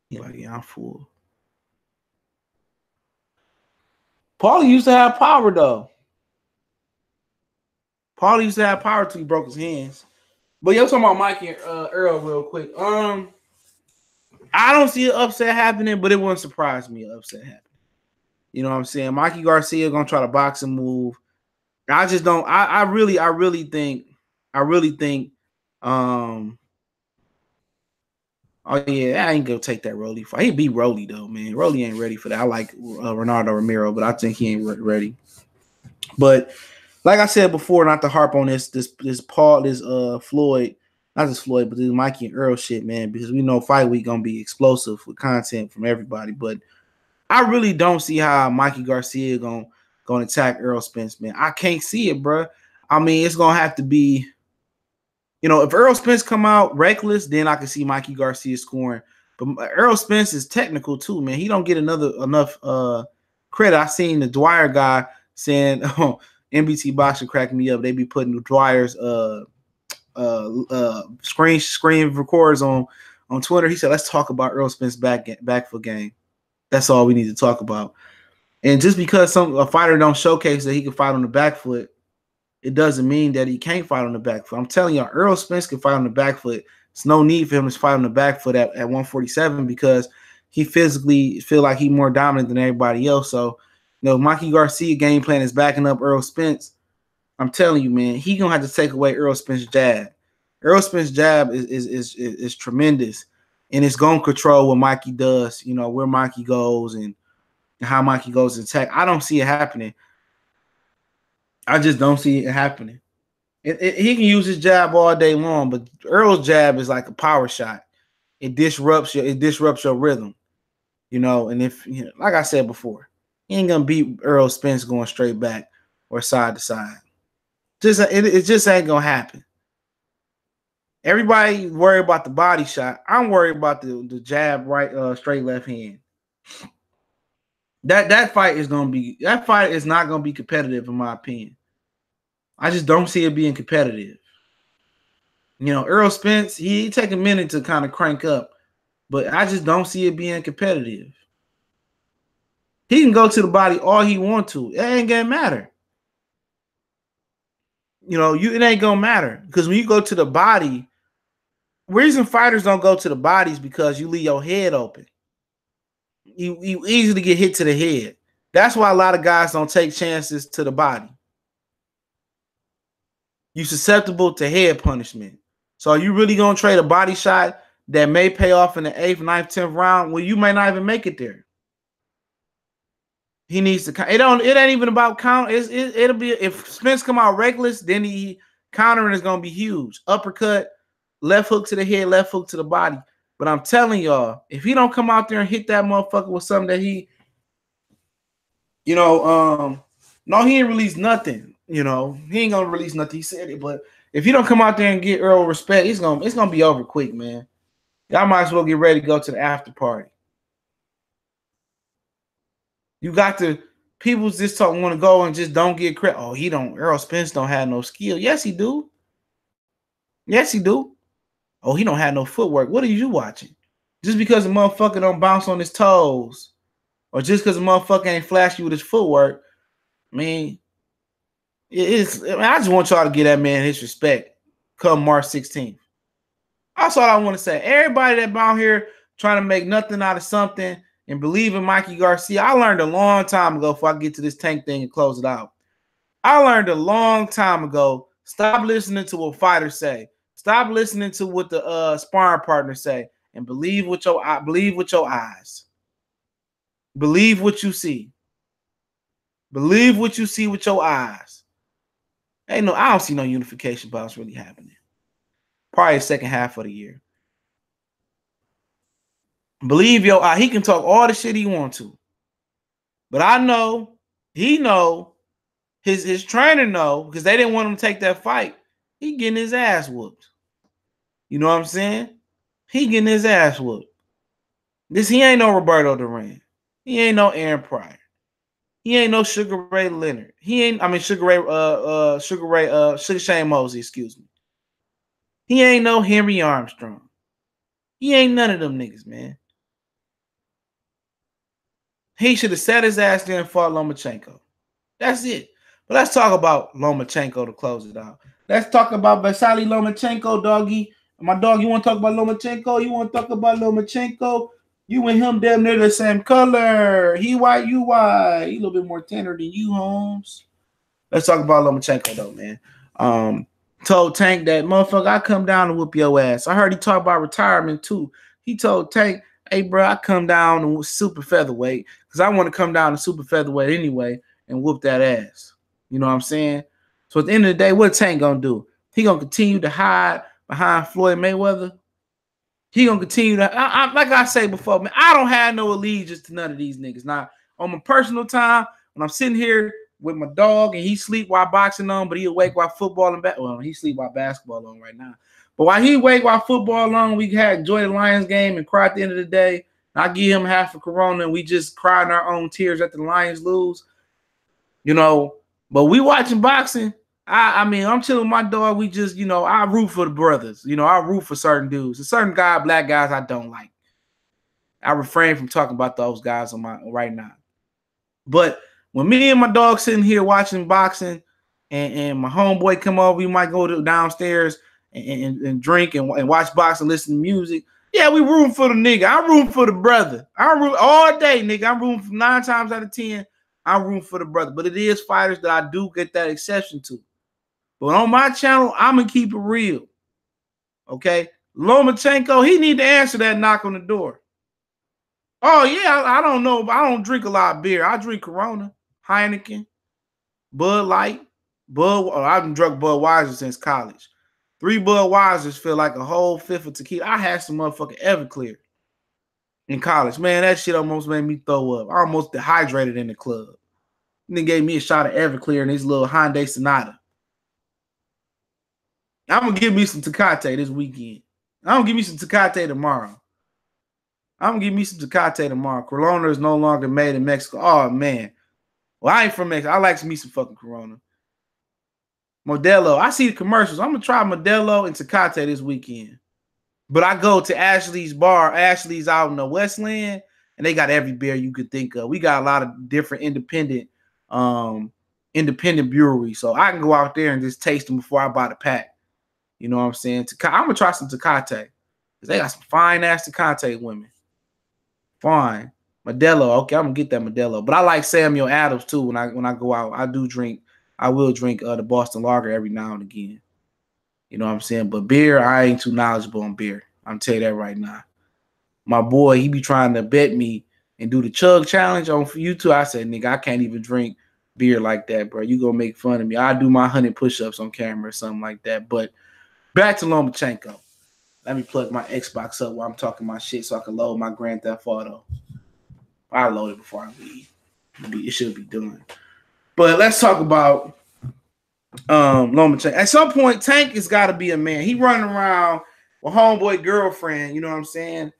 He like, yeah, I'm full. Paulie used to have power, though. Paulie used to have power till he broke his hands. But yo, talking about Mike and Earl real quick. I don't see an upset happening, but it wouldn't surprise me an upset happening. You know what I'm saying? Mikey Garcia gonna try to box and move. I just don't. I really think. Oh yeah, I ain't gonna take that Rolly fight. He beat Rolly though, man. Rolly ain't ready for that. I like Ronaldo Romero, but I think he ain't ready. But like I said before, not to harp on this Floyd, not just Floyd, but this Mikey and Earl shit, man, because we know fight week gonna be explosive with content from everybody. But I really don't see how Mikey Garcia gonna attack Earl Spence, man. I can't see it, bro. I mean, it's gonna have to be. You know, if Errol Spence come out reckless, then I can see Mikey Garcia scoring. But Errol Spence is technical too, man. He don't get enough credit. I seen the Dwyer guy saying, "Oh, NBT Boxing cracked me up. They be putting the Dwyer's screen records on Twitter." He said, "Let's talk about Errol Spence back foot game. That's all we need to talk about." And just because a fighter don't showcase that he can fight on the back foot, it doesn't mean that he can't fight on the back foot. I'm telling you, Errol Spence can fight on the back foot. It's no need for him to fight on the back foot at 147 because he physically feel like he's more dominant than everybody else. So, you know, Mikey Garcia game plan is backing up Errol Spence. I'm telling you, man, he gonna have to take away Errol Spence's jab. Errol Spence's jab is tremendous, and it's gonna control what Mikey does. You know, where Mikey goes and how Mikey goes to attack. I don't see it happening. I just don't see it happening. He can use his jab all day long, but Earl's jab is like a power shot. It disrupts your rhythm, you know. And if you know, like I said before, he ain't gonna beat Errol Spence going straight back or side to side. It just ain't gonna happen. Everybody worried about the body shot. I'm worried about the jab, right, straight left hand. That fight is not gonna be competitive in my opinion. I just don't see it being competitive. You know, Errol Spence, he take a minute to kind of crank up, but I just don't see it being competitive. He can go to the body all he want to. It ain't gonna matter. You know, it ain't gonna matter because when you go to the body, reason fighters don't go to the body is because you leave your head open. You easily get hit to the head. That's why a lot of guys don't take chances to the body. You're susceptible to head punishment. So are you really going to trade a body shot that may pay off in the 8th, 9th, 10th round? Well, you may not even make it there. He needs to. It ain't even about count. It'll be if Spence come out reckless, then he countering is going to be huge. Uppercut, left hook to the head, left hook to the body. But I'm telling y'all, if he don't come out there and hit that motherfucker with something that he, you know, no, he ain't released nothing. You know, he ain't gonna release nothing. He said it, but if you don't come out there and get Earl respect, it's gonna be over quick, man. Y'all might as well get ready to go to the after party. You got to people just want to go and just don't get credit. Oh, Earl Spence don't have no skill. Yes, he do. Yes, he do. Oh, he don't have no footwork. What are you watching? Just because a motherfucker don't bounce on his toes, or just because a motherfucker ain't flashy with his footwork, I mean. I just want y'all to give that man his respect come March 16th. That's all I want to say. Everybody that out here trying to make nothing out of something and believe in Mikey Garcia, I learned a long time ago before I get to this tank thing and close it out. I learned a long time ago, stop listening to what fighters say. Stop listening to what the sparring partners say and believe with your eyes. Believe what you see. Believe what you see with your eyes. I don't see no unification bouts really happening. Probably the second half of the year. Believe your eye. He can talk all the shit he wants to. But I know, he know, his trainer know, because they didn't want him to take that fight. He getting his ass whooped. You know what I'm saying? He getting his ass whooped. He ain't no Roberto Duran. He ain't no Aaron Pryor. He ain't no Sugar Ray Leonard. Sugar Shane Mosley, excuse me. He ain't no Henry Armstrong. He ain't none of them niggas, man. He should have sat his ass there and fought Lomachenko. That's it. But let's talk about Lomachenko to close it out. Let's talk about Vasily Lomachenko, doggy. My dog, you want to talk about Lomachenko? You want to talk about Lomachenko? You and him damn near the same color. He white, you white. He a little bit more tender than you, Holmes. Let's talk about Lomachenko, though, man. Told Tank that, motherfucker, I come down and whoop your ass. I heard he talk about retirement, too. He told Tank, hey, bro, I come down to super featherweight because I want to come down to super featherweight anyway and whoop that ass. You know what I'm saying? So at the end of the day, what Tank going to do? He going to continue to hide behind Floyd Mayweather? He gonna continue to, like I say before, man, I don't have no allegiance to none of these niggas. Now, on my personal time, when I'm sitting here with my dog, and he sleep while boxing on, but he awake while football and well, he sleep while basketball on right now. But while he awake while football on, we had enjoy the Lions game and cry at the end of the day. I give him half a Corona, and we just cry in our own tears at the Lions lose. You know, but we watching boxing. I mean, I'm chilling with my dog. We just, you know, I root for the brothers. You know, I root for certain dudes. And certain black guys I don't like. I refrain from talking about those guys on my right now. But when me and my dog sitting here watching boxing and my homeboy come over, we might go to downstairs and drink and watch boxing, listen to music. Yeah, we rooting for the nigga. I'm rooting for the brother. I root all day, nigga. I'm rooting for 9 times out of 10. I'm rooting for the brother. But it is fighters that I do get that exception to. But on my channel, I'm going to keep it real. Okay? Lomachenko, he need to answer that knock on the door. Oh, yeah, I don't know. I don't drink a lot of beer. I drink Corona, Heineken, Bud Light, I've drunk Budweiser since college. 3 Budweisers feel like a whole fifth of tequila. I had some motherfucking Everclear in college. Man, that shit almost made me throw up. I almost dehydrated in the club. And then gave me a shot of Everclear and his little Hyundai Sonata. I'm going to give me some Tecate this weekend. I'm going to give me some Tecate tomorrow. Corona is no longer made in Mexico. Oh, man. Well, I ain't from Mexico. I like me some fucking Corona. Modelo. I see the commercials. I'm going to try Modelo and Tecate this weekend. But I go to Ashley's bar. Ashley's out in the Westland, and they got every beer you could think of. We got a lot of different independent breweries. So I can go out there and just taste them before I buy the pack. You know what I'm saying? I'm going to try some Tecate. Because they got some fine-ass Tecate women. Fine. Modelo. Okay, I'm going to get that Modelo. But I like Samuel Adams, too, when I go out. I will drink the Boston Lager every now and again. You know what I'm saying? But beer, I ain't too knowledgeable on beer. I'm tell you that right now. My boy, he be trying to bet me and do the chug challenge on YouTube. I said, nigga, I can't even drink beer like that, bro. You gonna make fun of me. I do my 100 push-ups on camera or something like that. But back to Lomachenko. Let me plug my Xbox up while I'm talking my shit so I can load my Grand Theft Auto. I'll load it before I leave. It should be done. But let's talk about Lomachenko. At some point, Tank has got to be a man. He running around with homeboy girlfriend, you know what I'm saying?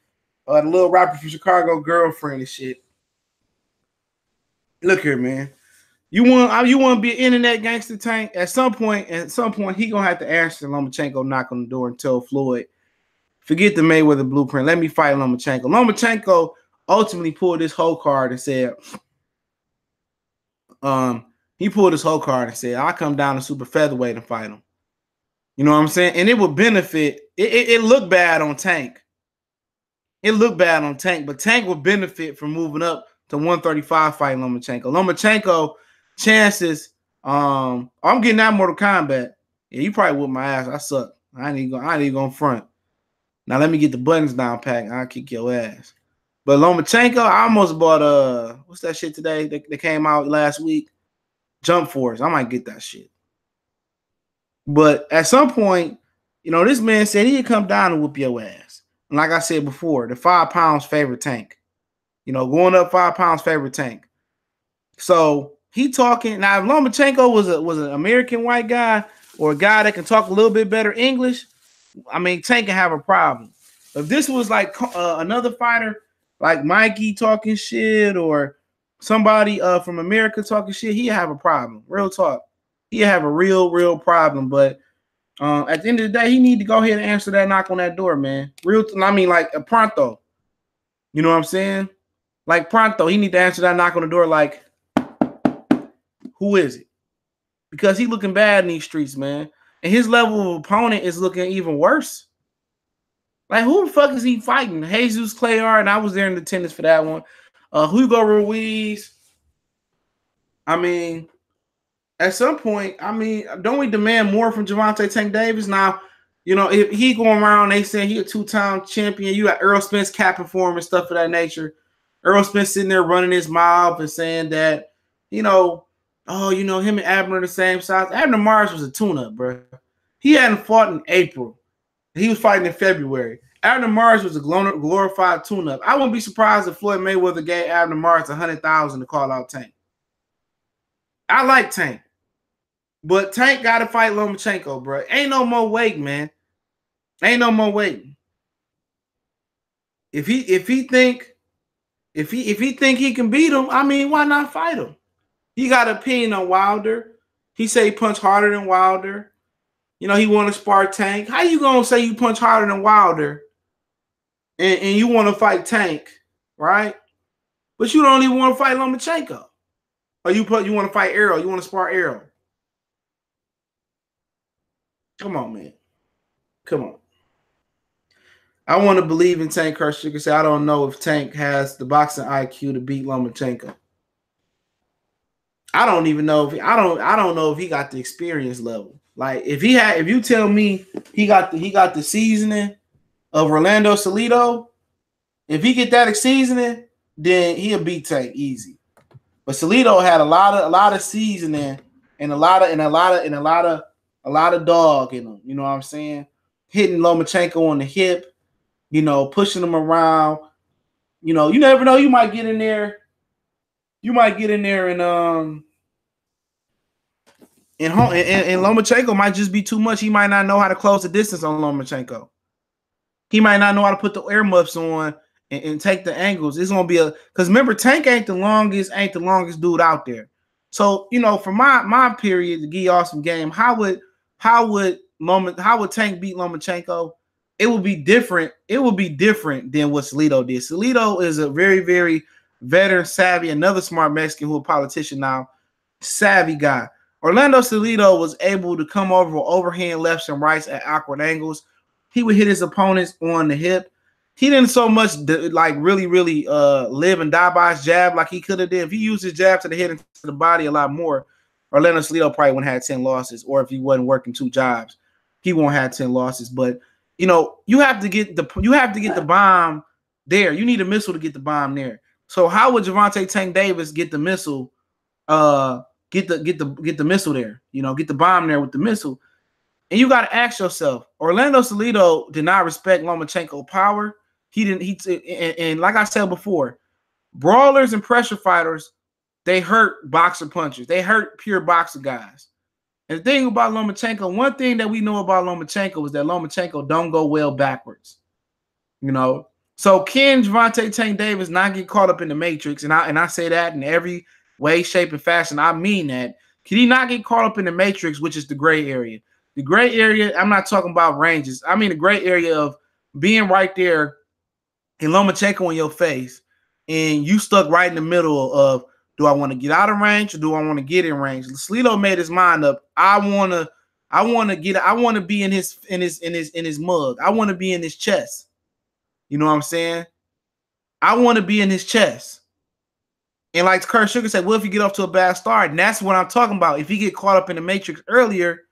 The little rapper from Chicago girlfriend and shit. Look here, man. You want to be an internet gangster, Tank? At some point, he gonna have to answer Lomachenko knock on the door and tell Floyd, forget the Mayweather blueprint. Let me fight Lomachenko. Lomachenko ultimately pulled this whole card and said, he pulled his whole card and said, I'll come down to super featherweight and fight him. You know what I'm saying? And it would benefit. It looked bad on Tank. It looked bad on Tank, but Tank would benefit from moving up to 135 fighting Lomachenko. Lomachenko chances, I'm getting out Mortal Kombat. Yeah, you probably whoop my ass. I suck. I ain't even gonna front. Now let me get the buttons down packed. I'll kick your ass. But Lomachenko, I almost bought what's that shit today? They came out last week. Jump Force. I might get that shit. But at some point, you know, this man said he'd come down and whoop your ass. And like I said before, the 5 pounds favorite Tank. You know, going up 5 pounds favorite Tank. So he talking. Now, if Lomachenko was an American white guy or a guy that can talk a little bit better English, I mean, Tank can have a problem. If this was like another fighter, like Mikey talking shit or somebody from America talking shit, he'd have a problem. Real talk. He'd have a real problem. But at the end of the day, he need to go ahead and answer that knock on that door, man. Like pronto. You know what I'm saying? Like pronto. He need to answer that knock on the door like, who is it? Because he looking bad in these streets, man. And his level of opponent is looking even worse. Like, who the fuck is he fighting? Jesus Clayar, and I was there in attendance for that one. Hugo Ruiz. I mean, at some point, I mean, don't we demand more from Gervonta Tank Davis? Now, you know, if he going around, they saying he a 2-time champion. You got Earl Spence capping for him and stuff of that nature. Earl Spence sitting there running his mouth and saying that, you know, oh, you know, him and Abner are the same size. Abner Mars was a tune-up, bro. He hadn't fought in April. He was fighting in February. Abner Mars was a glorified tune-up. I wouldn't be surprised if Floyd Mayweather gave Abner Mars $100,000 to call out Tank. I like Tank. But Tank got to fight Lomachenko, bro. Ain't no more waiting, man. Ain't no more waiting. If he think he can beat him, I mean, why not fight him? He got an opinion on Wilder. He say he punch harder than Wilder. You know, he want to spar Tank. How you gonna say you punch harder than Wilder and you want to fight Tank, right? But you don't even want to fight Lomachenko. Or you want to fight Errol. You want to spar Errol. Come on, man. Come on. I want to believe in Tank Sugar. Say I don't know if Tank has the boxing IQ to beat Lomachenko. I don't even know if I don't know if he got the experience level. Like if you tell me he got the seasoning of Orlando Salido, if he get that seasoning, then he'll beat Tank easy. But Salido had a lot of seasoning and a lot of dog in him. You know what I'm saying? Hitting Lomachenko on the hip, you know, pushing him around. You know, you never know. You might get in there. You might get in there and Lomachenko might just be too much. He might not know how to close the distance on Lomachenko. He might not know how to put the air muffs on and take the angles. It's gonna be because remember, Tank ain't the longest dude out there. So you know, for my period to give y'all some game, how would Tank beat Lomachenko? It would be different. It would be different than what Salido did. Salido is a very, very veteran, savvy, another smart Mexican who a politician now, savvy guy. Orlando Salido was able to come over with overhand lefts and rights at awkward angles. He would hit his opponents on the hip. He didn't so much like really live and die by his jab like he could have did. If he used his jab to the head and to the body a lot more, Orlando Salido probably wouldn't have 10 losses. Or if he wasn't working 2 jobs, he won't have 10 losses. But you know, you have to get the bomb there. You need a missile to get the bomb there. So how would Gervonta Tank Davis get the missile? Get the missile there. You know, get the bomb there with the missile. And you got to ask yourself, Orlando Salido did not respect Lomachenko power. He didn't. And like I said before, brawlers and pressure fighters, they hurt boxer punchers. They hurt pure boxer guys. And the thing about Lomachenko, one thing that we know about Lomachenko is that Lomachenko don't go well backwards. You know, so can Gervonta Tank Davis not get caught up in the matrix? And I say that in every way, shape, and fashion. I mean that. Can he not get caught up in the matrix, which is the gray area? The gray area, I'm not talking about ranges. I mean the gray area of being right there and Lomachenko in your face, and you stuck right in the middle of, do I want to get out of range or do I want to get in range? Salido made his mind up. I want to be in his mug. I want to be in his chest. You know what I'm saying? I want to be in his chest. And like Kurt Sugar said, what if you get off to a bad start? And that's what I'm talking about. If he get caught up in the matrix earlier,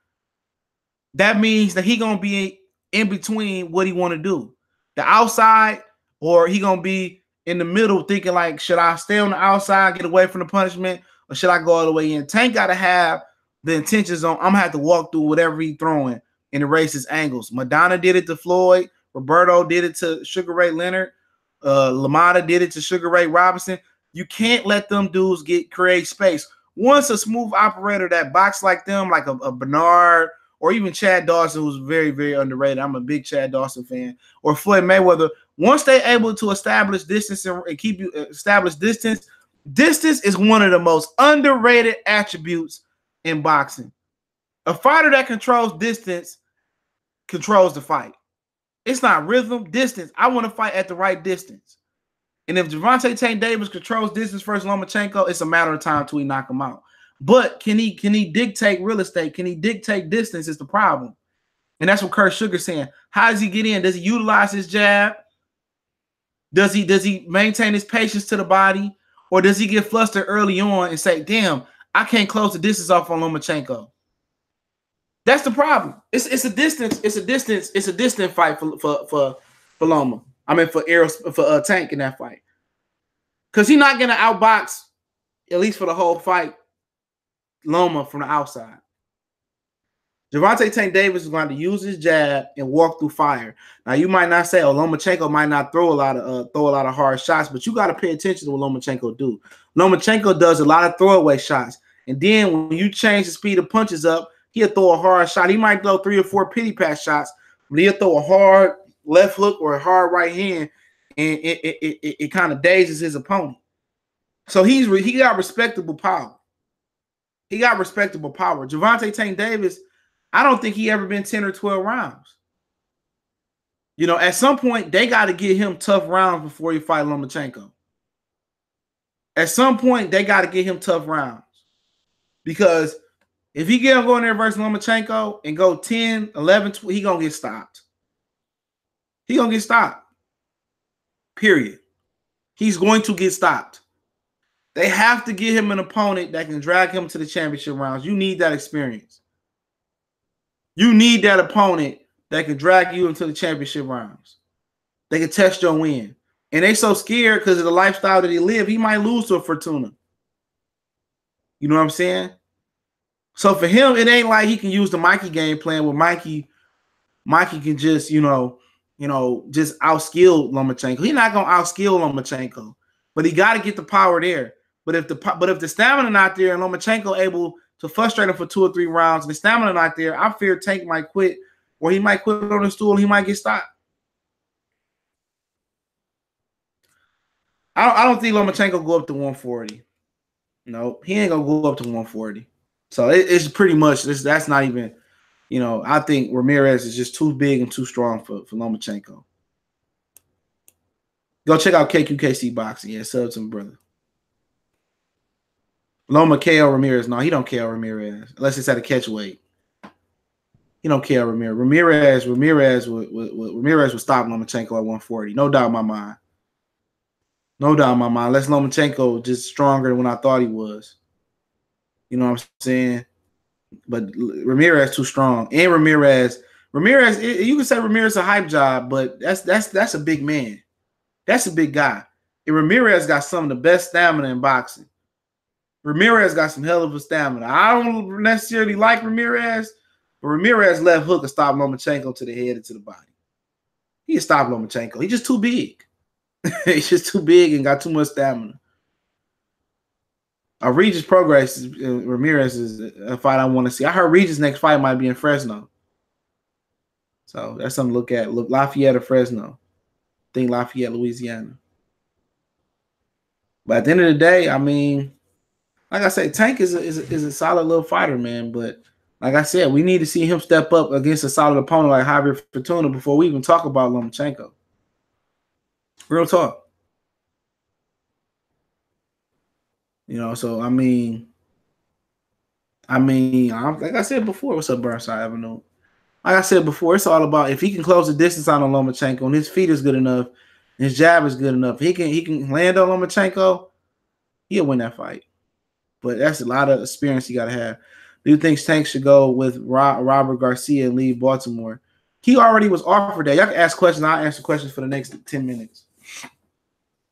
that means that he gonna be in between what he want to do, the outside, or he gonna be in the middle thinking like, should I stay on the outside, get away from the punishment, or should I go all the way in? Tank gotta have the intentions on, I'm gonna have to walk through whatever he's throwing and erase his angles. Madonna did it to Floyd. Roberto did it to Sugar Ray Leonard. LaMotta did it to Sugar Ray Robinson. You can't let them dudes create space. Once a smooth operator that box like them, like a Bernard or even Chad Dawson, who's very, very underrated. I'm a big Chad Dawson fan. Or Floyd Mayweather. Once they're able to establish distance and keep you establish distance, distance is one of the most underrated attributes in boxing. A fighter that controls distance controls the fight. It's not rhythm, distance. I want to fight at the right distance. And if Gervonta Tank Davis controls distance versus Lomachenko, it's a matter of time till we knock him out. But can he dictate real estate? Can he dictate distance is the problem. And that's what Kurt Sugar's saying. How does he get in? Does he utilize his jab? Does he maintain his patience to the body? Or does he get flustered early on and say, damn, I can't close the distance off on Lomachenko? That's the problem. It's a distant fight for Loma. I mean for Tank in that fight. Because he's not gonna outbox, at least for the whole fight, Loma from the outside. Gervonta Tank Davis is going to use his jab and walk through fire. Now you might not say, oh, Lomachenko might not throw a lot of hard shots, but you got to pay attention to what Lomachenko do. Lomachenko does a lot of throwaway shots, And then when you change the speed of punches up, he'll throw a hard shot. He might throw 3 or 4 pity pat shots, but he'll throw a hard left hook or a hard right hand, and it kind of dazes his opponent. So he got respectable power. He got respectable power. Gervonta Tank Davis, I don't think he ever been 10 or 12 rounds. You know, at some point, they got to get him tough rounds before he fight Lomachenko. At some point, they got to get him tough rounds. Because if he get him going there versus Lomachenko and go 10, 11, 12, he going to get stopped. He going to get stopped. Period. He's going to get stopped. They have to get him an opponent that can drag him to the championship rounds. You need that experience. You need that opponent that can drag you into the championship rounds. They can test your win. And they so scared because of the lifestyle that he live, he might lose to a Fortuna. You know what I'm saying? So for him, it ain't like he can use the Mikey game plan where Mikey can just, just outskill Lomachenko. He's not gonna outskill Lomachenko, but he got to get the power there. But if the stamina not there and Lomachenko able to frustrate him for 2 or 3 rounds, and the stamina not there, I fear Tank might quit, or he might quit on the stool. He might get stopped. I don't think Lomachenko go up to 140. No, he ain't gonna go up to 140. So it's pretty much this. That's not even. I think Ramirez is just too big and too strong for Lomachenko. Go check out KQKC Boxing. Yeah, sub to my brother. Loma KO Ramirez. No, he don't KO Ramirez unless it's at a catch weight. He don't KO Ramirez. Ramirez would stop Lomachenko at 140. No doubt in my mind. No doubt in my mind. Unless Lomachenko just stronger than when I thought he was. You know what I'm saying? But Ramirez too strong. And Ramirez, you can say Ramirez a hype job, but that's a big man. That's a big guy. And Ramirez got some of the best stamina in boxing. Ramirez got some hell of a stamina. I don't necessarily like Ramirez, but Ramirez left hook will stop Lomachenko to the head and to the body. He can stop Lomachenko. He's just too big. He's just too big and got too much stamina. Regis Progress Ramirez is a fight I want to see. I heard Regis' next fight might be in Fresno. So that's something to look at. Look, Lafayette or Fresno. I think Lafayette, Louisiana. But at the end of the day, I mean, like I said, Tank is a solid little fighter, man. But like I said, we need to see him step up against a solid opponent like Javier Fortuna before we even talk about Lomachenko. Real talk. So I mean, like I said before, what's up, Burnside Avenue? Like I said before, it's all about if he can close the distance on Lomachenko and his feet is good enough, and his jab is good enough, he can land on Lomachenko, he'll win that fight. But that's a lot of experience you got to have. Do you think Tank should go with Robert Garcia and leave Baltimore? He already was offered that. Y'all can ask questions. I'll answer questions for the next 10 minutes.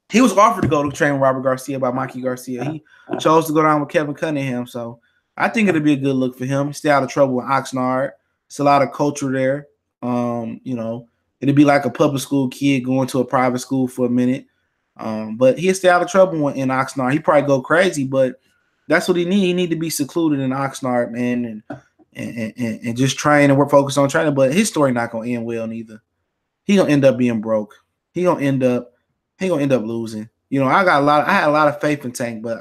He was offered to go to train with Robert Garcia by Mikey Garcia. He chose to go down with Kevin Cunningham. So I think it'll be a good look for him. Stay out of trouble with Oxnard. It's a lot of culture there. It'll be like a public school kid going to a private school for a minute. But he'll stay out of trouble in Oxnard. He probably go crazy, but that's what he need. He need to be secluded in Oxnard, man, and just train and work focused on training. But his story not gonna end well neither. He gonna end up being broke. He gonna end up losing. I had a lot of faith in Tank, but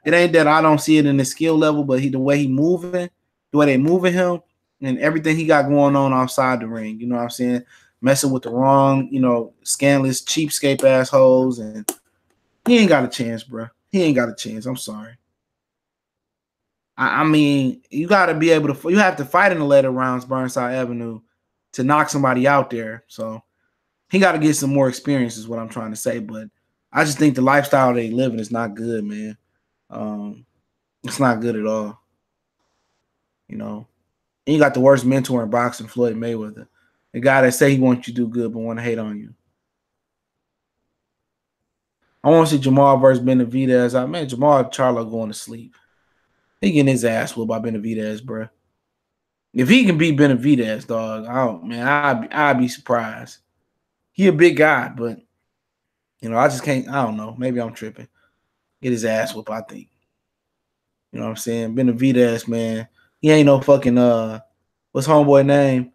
it ain't that I don't see it in the skill level, but the way they moving him, and everything he got going on outside the ring. You know what I'm saying? Messing with the wrong, scandalous, cheapskate assholes, and he ain't got a chance, bro. He ain't got a chance. I'm sorry. I mean, you got to be able to. You have to fight in the later rounds, Burnside Avenue, to knock somebody out there. So he got to get some more experience, is what I'm trying to say. But I just think the lifestyle they living is not good, man. It's not good at all. And you got the worst mentor in boxing, Floyd Mayweather, the guy that say he wants you to do good but want to hate on you. I want to see Jamal versus Benavidez. Man, Jamal Charlo going to sleep. He getting his ass whooped by Benavidez, bro. If he can beat Benavidez, dog, I'd be surprised. He a big guy, but I just can't. I don't know. Maybe I'm tripping. Get his ass whooped, I think. You know what I'm saying? Benavidez, man. He ain't no fucking what's homeboy name?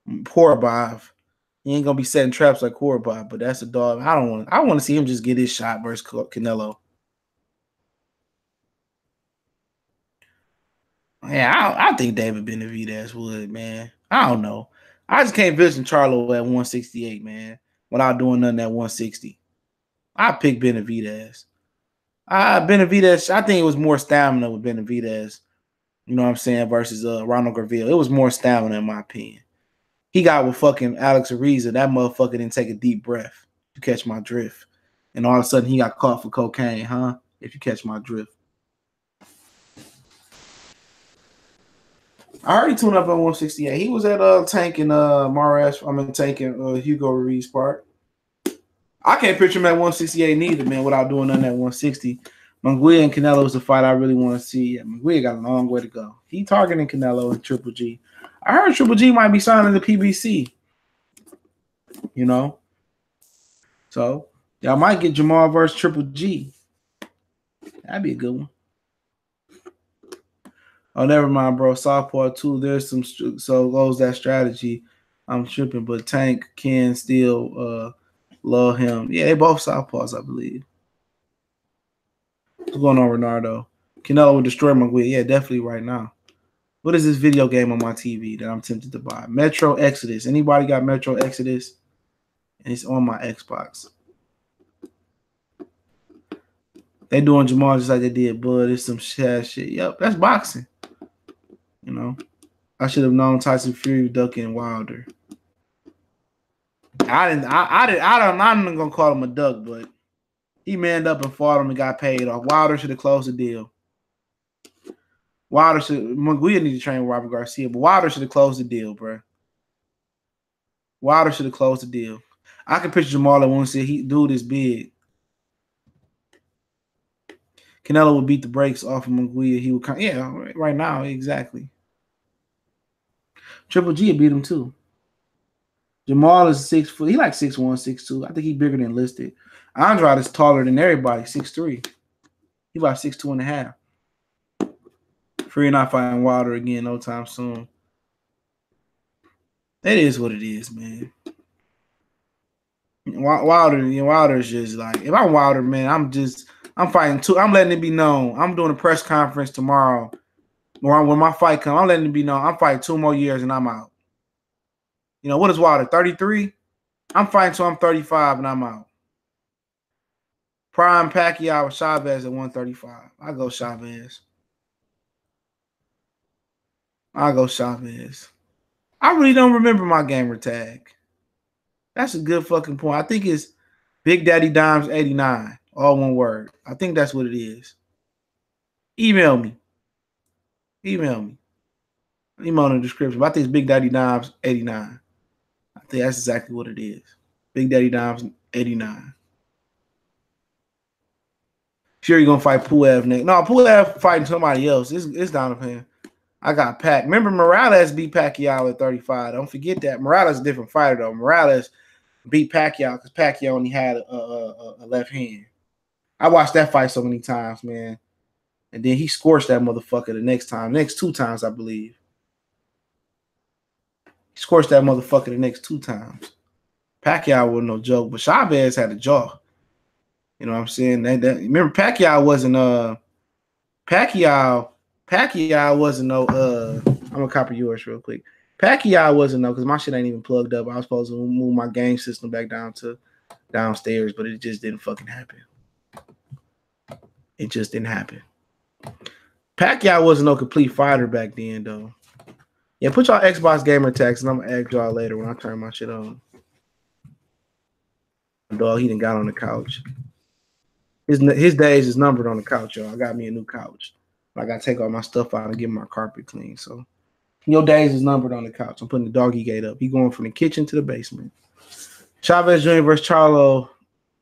Korobov. He ain't gonna be setting traps like Korobov, but that's a dog. I want to see him just get his shot versus Canelo. Yeah, I think David Benavidez would, man. I don't know. I just can't vision Charlo at 168, man, without doing nothing at 160. I pick Benavidez. Benavidez, I think it was more stamina with Benavidez, you know what I'm saying, versus Ronald Graville. It was more stamina, in my opinion. He got with fucking Alex Ariza. That motherfucker didn't take a deep breath. You catch my drift. And all of a sudden, he got caught for cocaine, huh? If you catch my drift. I already tuned up on 168. He was at tanking tanking Hugo Ruiz part. I can't picture him at 168 neither, man, without doing nothing at 160. Munguia and Canelo is the fight I really want to see. Yeah, Munguia got a long way to go. He targeting Canelo and Triple G. I heard Triple G might be signing the PBC. You know? So, y'all might get Jamal versus Triple G. That'd be a good one. Oh, never mind, bro. Southpaw 2, there's some, so goes that strategy. I'm tripping, but Tank can still love him. Yeah, they both Southpaws, I believe. What's going on, Renardo? Canelo will destroy Munguia. Yeah, definitely right now. What is this video game on my TV that I'm tempted to buy? Metro Exodus. Anybody got Metro Exodus? And it's on my Xbox. They doing Jamal just like they did Bud. It's some shit. Yep, that's boxing. You know, I should have known Tyson Fury ducking Wilder. I'm not gonna call him a duck, but he manned up and fought him and got paid off. Wilder should have closed the deal. Munguia need to train with Robert Garcia, but Wilder should have closed the deal, bro. Wilder should have closed the deal. I can picture Jamal at 160. Dude is big. Canelo would beat the brakes off of Munguia. He would come, yeah, right now, exactly. Triple G would beat him too. Jamal is 6 foot. He like 6'1", 6'2". I think he's bigger than listed. Andrade is taller than everybody, 6'3". He about 6'2" and a half. Fury not fighting Wilder again no time soon. It is what it is, man. Wilder's just like, if I'm Wilder, man, I'm fighting two. I'm letting it be known. I'm doing a press conference tomorrow. When my fight comes, I'm letting it be known. I'm fighting 2 more years and I'm out. You know, what is Wilder, 33? I'm fighting till I'm 35 and I'm out. Prime Pacquiao with Chavez at 135. I go Chavez. I really don't remember my gamer tag. That's a good fucking point. I think it's Big Daddy Dimes 89. All one word. I think that's what it is. Email me. Email in the description. But I think it's Big Daddy Dimes 89. I think that's exactly what it is. Big Daddy Dimes 89. Sure, you're gonna fight Puev next. No, Puev fighting somebody else. It's down to him. I got Pac. Remember, Morales beat Pacquiao at 35. Don't forget that. Morales is a different fighter, though. Morales beat Pacquiao because Pacquiao only had a left hand. I watched that fight so many times, man. And then he scorched that motherfucker the next 2 times, I believe. He scorched that motherfucker the next 2 times. Pacquiao was no joke, but Chavez had a jaw. You know what I'm saying? Remember, Pacquiao wasn't Pacquiao wasn't no I'm gonna copy yours real quick. Pacquiao wasn't no, because my shit ain't even plugged up. I was supposed to move my game system back downstairs, but it just didn't fucking happen. It just didn't happen. Pacquiao wasn't no complete fighter back then, though. Yeah, put y'all Xbox gamer tags, and I'm gonna ask y'all later when I turn my shit on. Dog, he done got on the couch. His days is numbered on the couch, y'all. I got me a new couch. I gotta take all my stuff out and get my carpet clean. So your days is numbered on the couch. I'm putting the doggy gate up. He going from the kitchen to the basement. Chavez Jr. versus Charlo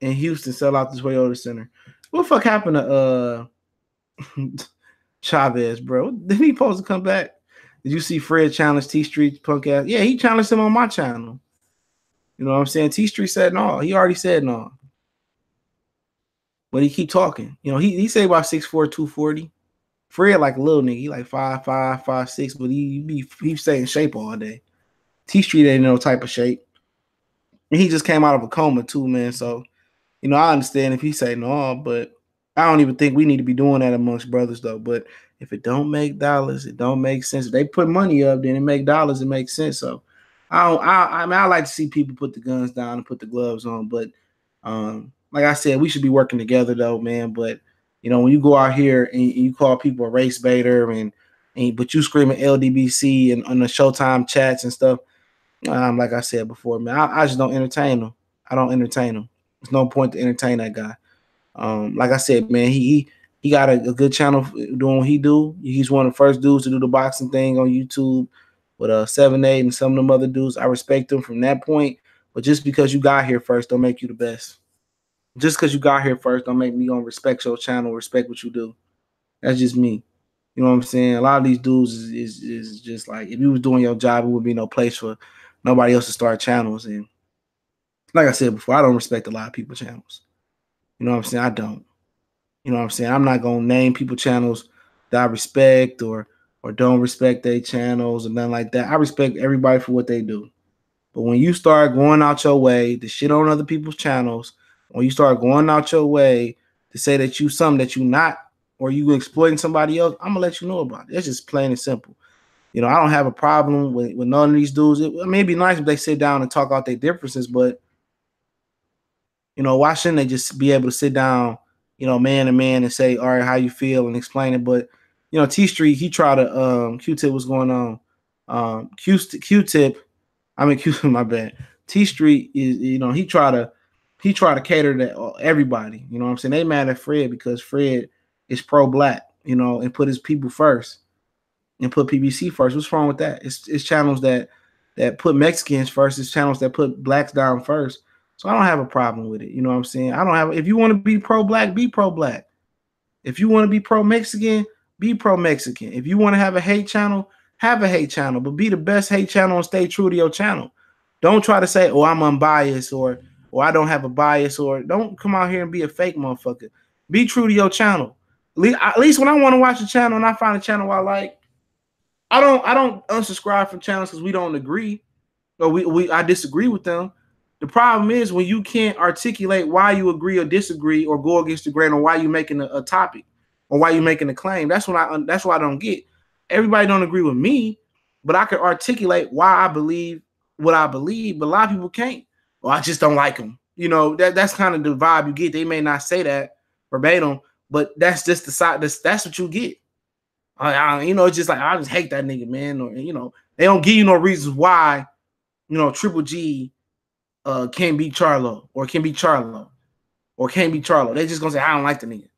in Houston sell out this Toyota Center. What the fuck happened to Chavez, bro? Didn't he supposed to come back? Did you see Fred challenge T Street punk ass? Yeah, he challenged him on my channel. You know what I'm saying? T Street said no. He already said no. But he keep talking. You know, he said about 6'4", 240. Fred like a little nigga. He like 5'5", 5'6", but he stay in shape all day. T Street ain't no type of shape. And he just came out of a coma too, man. So, you know, I understand if he say no, but I don't even think we need to be doing that amongst brothers though. But if it don't make dollars, it don't make sense. If they put money up, then it make dollars, it makes sense. So I mean I like to see people put the guns down and put the gloves on. But like I said, we should be working together though, man. But you know, when you go out here and you call people a race baiter and but you screaming LDBC and on the Showtime chats and stuff, like I said before, man, I just don't entertain them. I don't entertain them. There's no point to entertain that guy. Like I said, man, he got a good channel doing what he do. He's one of the first dudes to do the boxing thing on YouTube with 7-8 and some of them other dudes. I respect them from that point. But just because you got here first, don't make you the best. Just because you got here first, don't make me gonna respect your channel, respect what you do. That's just me. You know what I'm saying? A lot of these dudes is just like, if you was doing your job, it would be no place for nobody else to start channels. And like I said before, I don't respect a lot of people's channels. You know what I'm saying? I don't. You know what I'm saying? I'm not gonna name people channels that I respect or don't respect their channels or nothing like that. I respect everybody for what they do. But when you start going out your way to shit on other people's channels, when you start going out your way to say that you something that you not, or you exploiting somebody else, I'm gonna let you know about it. It's just plain and simple. You know, I don't have a problem with none of these dudes. It may be nice if they sit down and talk out their differences, but you know, why shouldn't they just be able to sit down, you know, man to man and say, all right, how you feel and explain it? But you know, T Street, he tried to Q-Tip, what's going on? Q-Tip, I mean Q, my bad. T Street is, you know, he try to cater to everybody. You know what I'm saying? They mad at Fred because Fred is pro-black, you know, and put his people first and put PBC first. What's wrong with that? It's channels that put Mexicans first. It's channels that put blacks down first. So I don't have a problem with it. You know what I'm saying? I don't have. If you want to be pro-black, be pro-black. If you want to be pro-Mexican, be pro-Mexican. If you want to have a hate channel, have a hate channel, but be the best hate channel and stay true to your channel. Don't try to say, "Oh, I'm unbiased," or I don't have a bias, or don't come out here and be a fake motherfucker. Be true to your channel. At least when I want to watch a channel and I find a channel I like, I don't unsubscribe from channels because we don't agree or I disagree with them. The problem is when you can't articulate why you agree or disagree or go against the grain or why you're making a topic or why you're making a claim. That's why I don't get. Everybody don't agree with me, but I can articulate why I believe what I believe, but a lot of people can't. Well, I just don't like them. You know, that's kind of the vibe you get. They may not say that verbatim, but that's just the side. That's what you get. You know, it's just like, I just hate that nigga, man. Or, you know, they don't give you no reasons why, you know, Triple G can't beat Charlo or can beat Charlo or can't beat Charlo. They just gonna say, I don't like the nigga.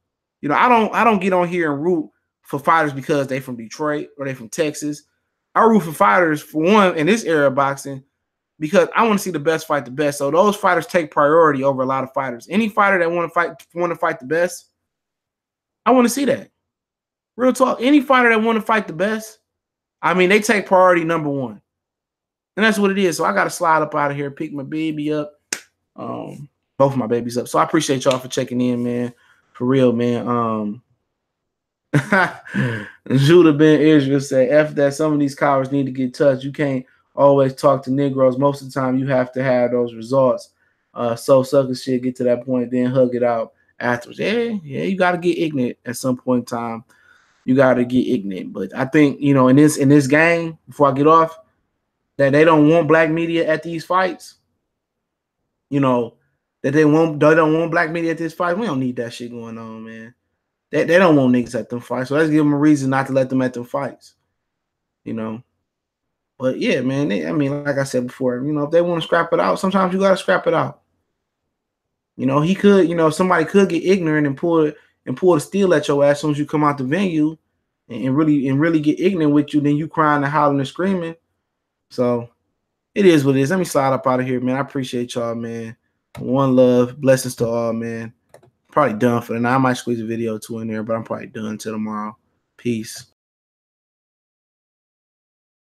You know, I don't get on here and root for fighters because they from Detroit or they from Texas. I root for fighters, for one, in this era of boxing, because I want to see the best fight the best. So those fighters take priority over a lot of fighters. Any fighter that want to fight the best, I want to see that. Real talk. Any fighter that want to fight the best, I mean, they take priority number one. And that's what it is. So I got to slide up out of here, pick my baby up. Both of my babies up. So I appreciate y'all for checking in, man. For real, man. Judah Ben Israel said, F that, some of these cowards need to get touched. You can't always talk to Negroes. Most of the time you have to have those results. So sucker shit, get to that point, then hug it out afterwards. Yeah, you got to get ignorant at some point in time. You got to get ignorant. But I think, you know, in this game, before I get off, that they don't want black media at these fights. You know, that they don't want black media at this fight. We don't need that shit going on, man. They don't want niggas at them fights. So let's give them a reason not to let them at them fights. You know. But yeah, man, I mean, like I said before, you know, if they want to scrap it out, sometimes you gotta scrap it out. You know, he could, you know, somebody could get ignorant and pull the steel at your ass as soon as you come out the venue and really get ignorant with you, then you crying and howling and screaming. So it is what it is. Let me slide up out of here, man. I appreciate y'all, man. One love. Blessings to all, man. Probably done for the night. I might squeeze a video or two in there, but I'm probably done till tomorrow. Peace.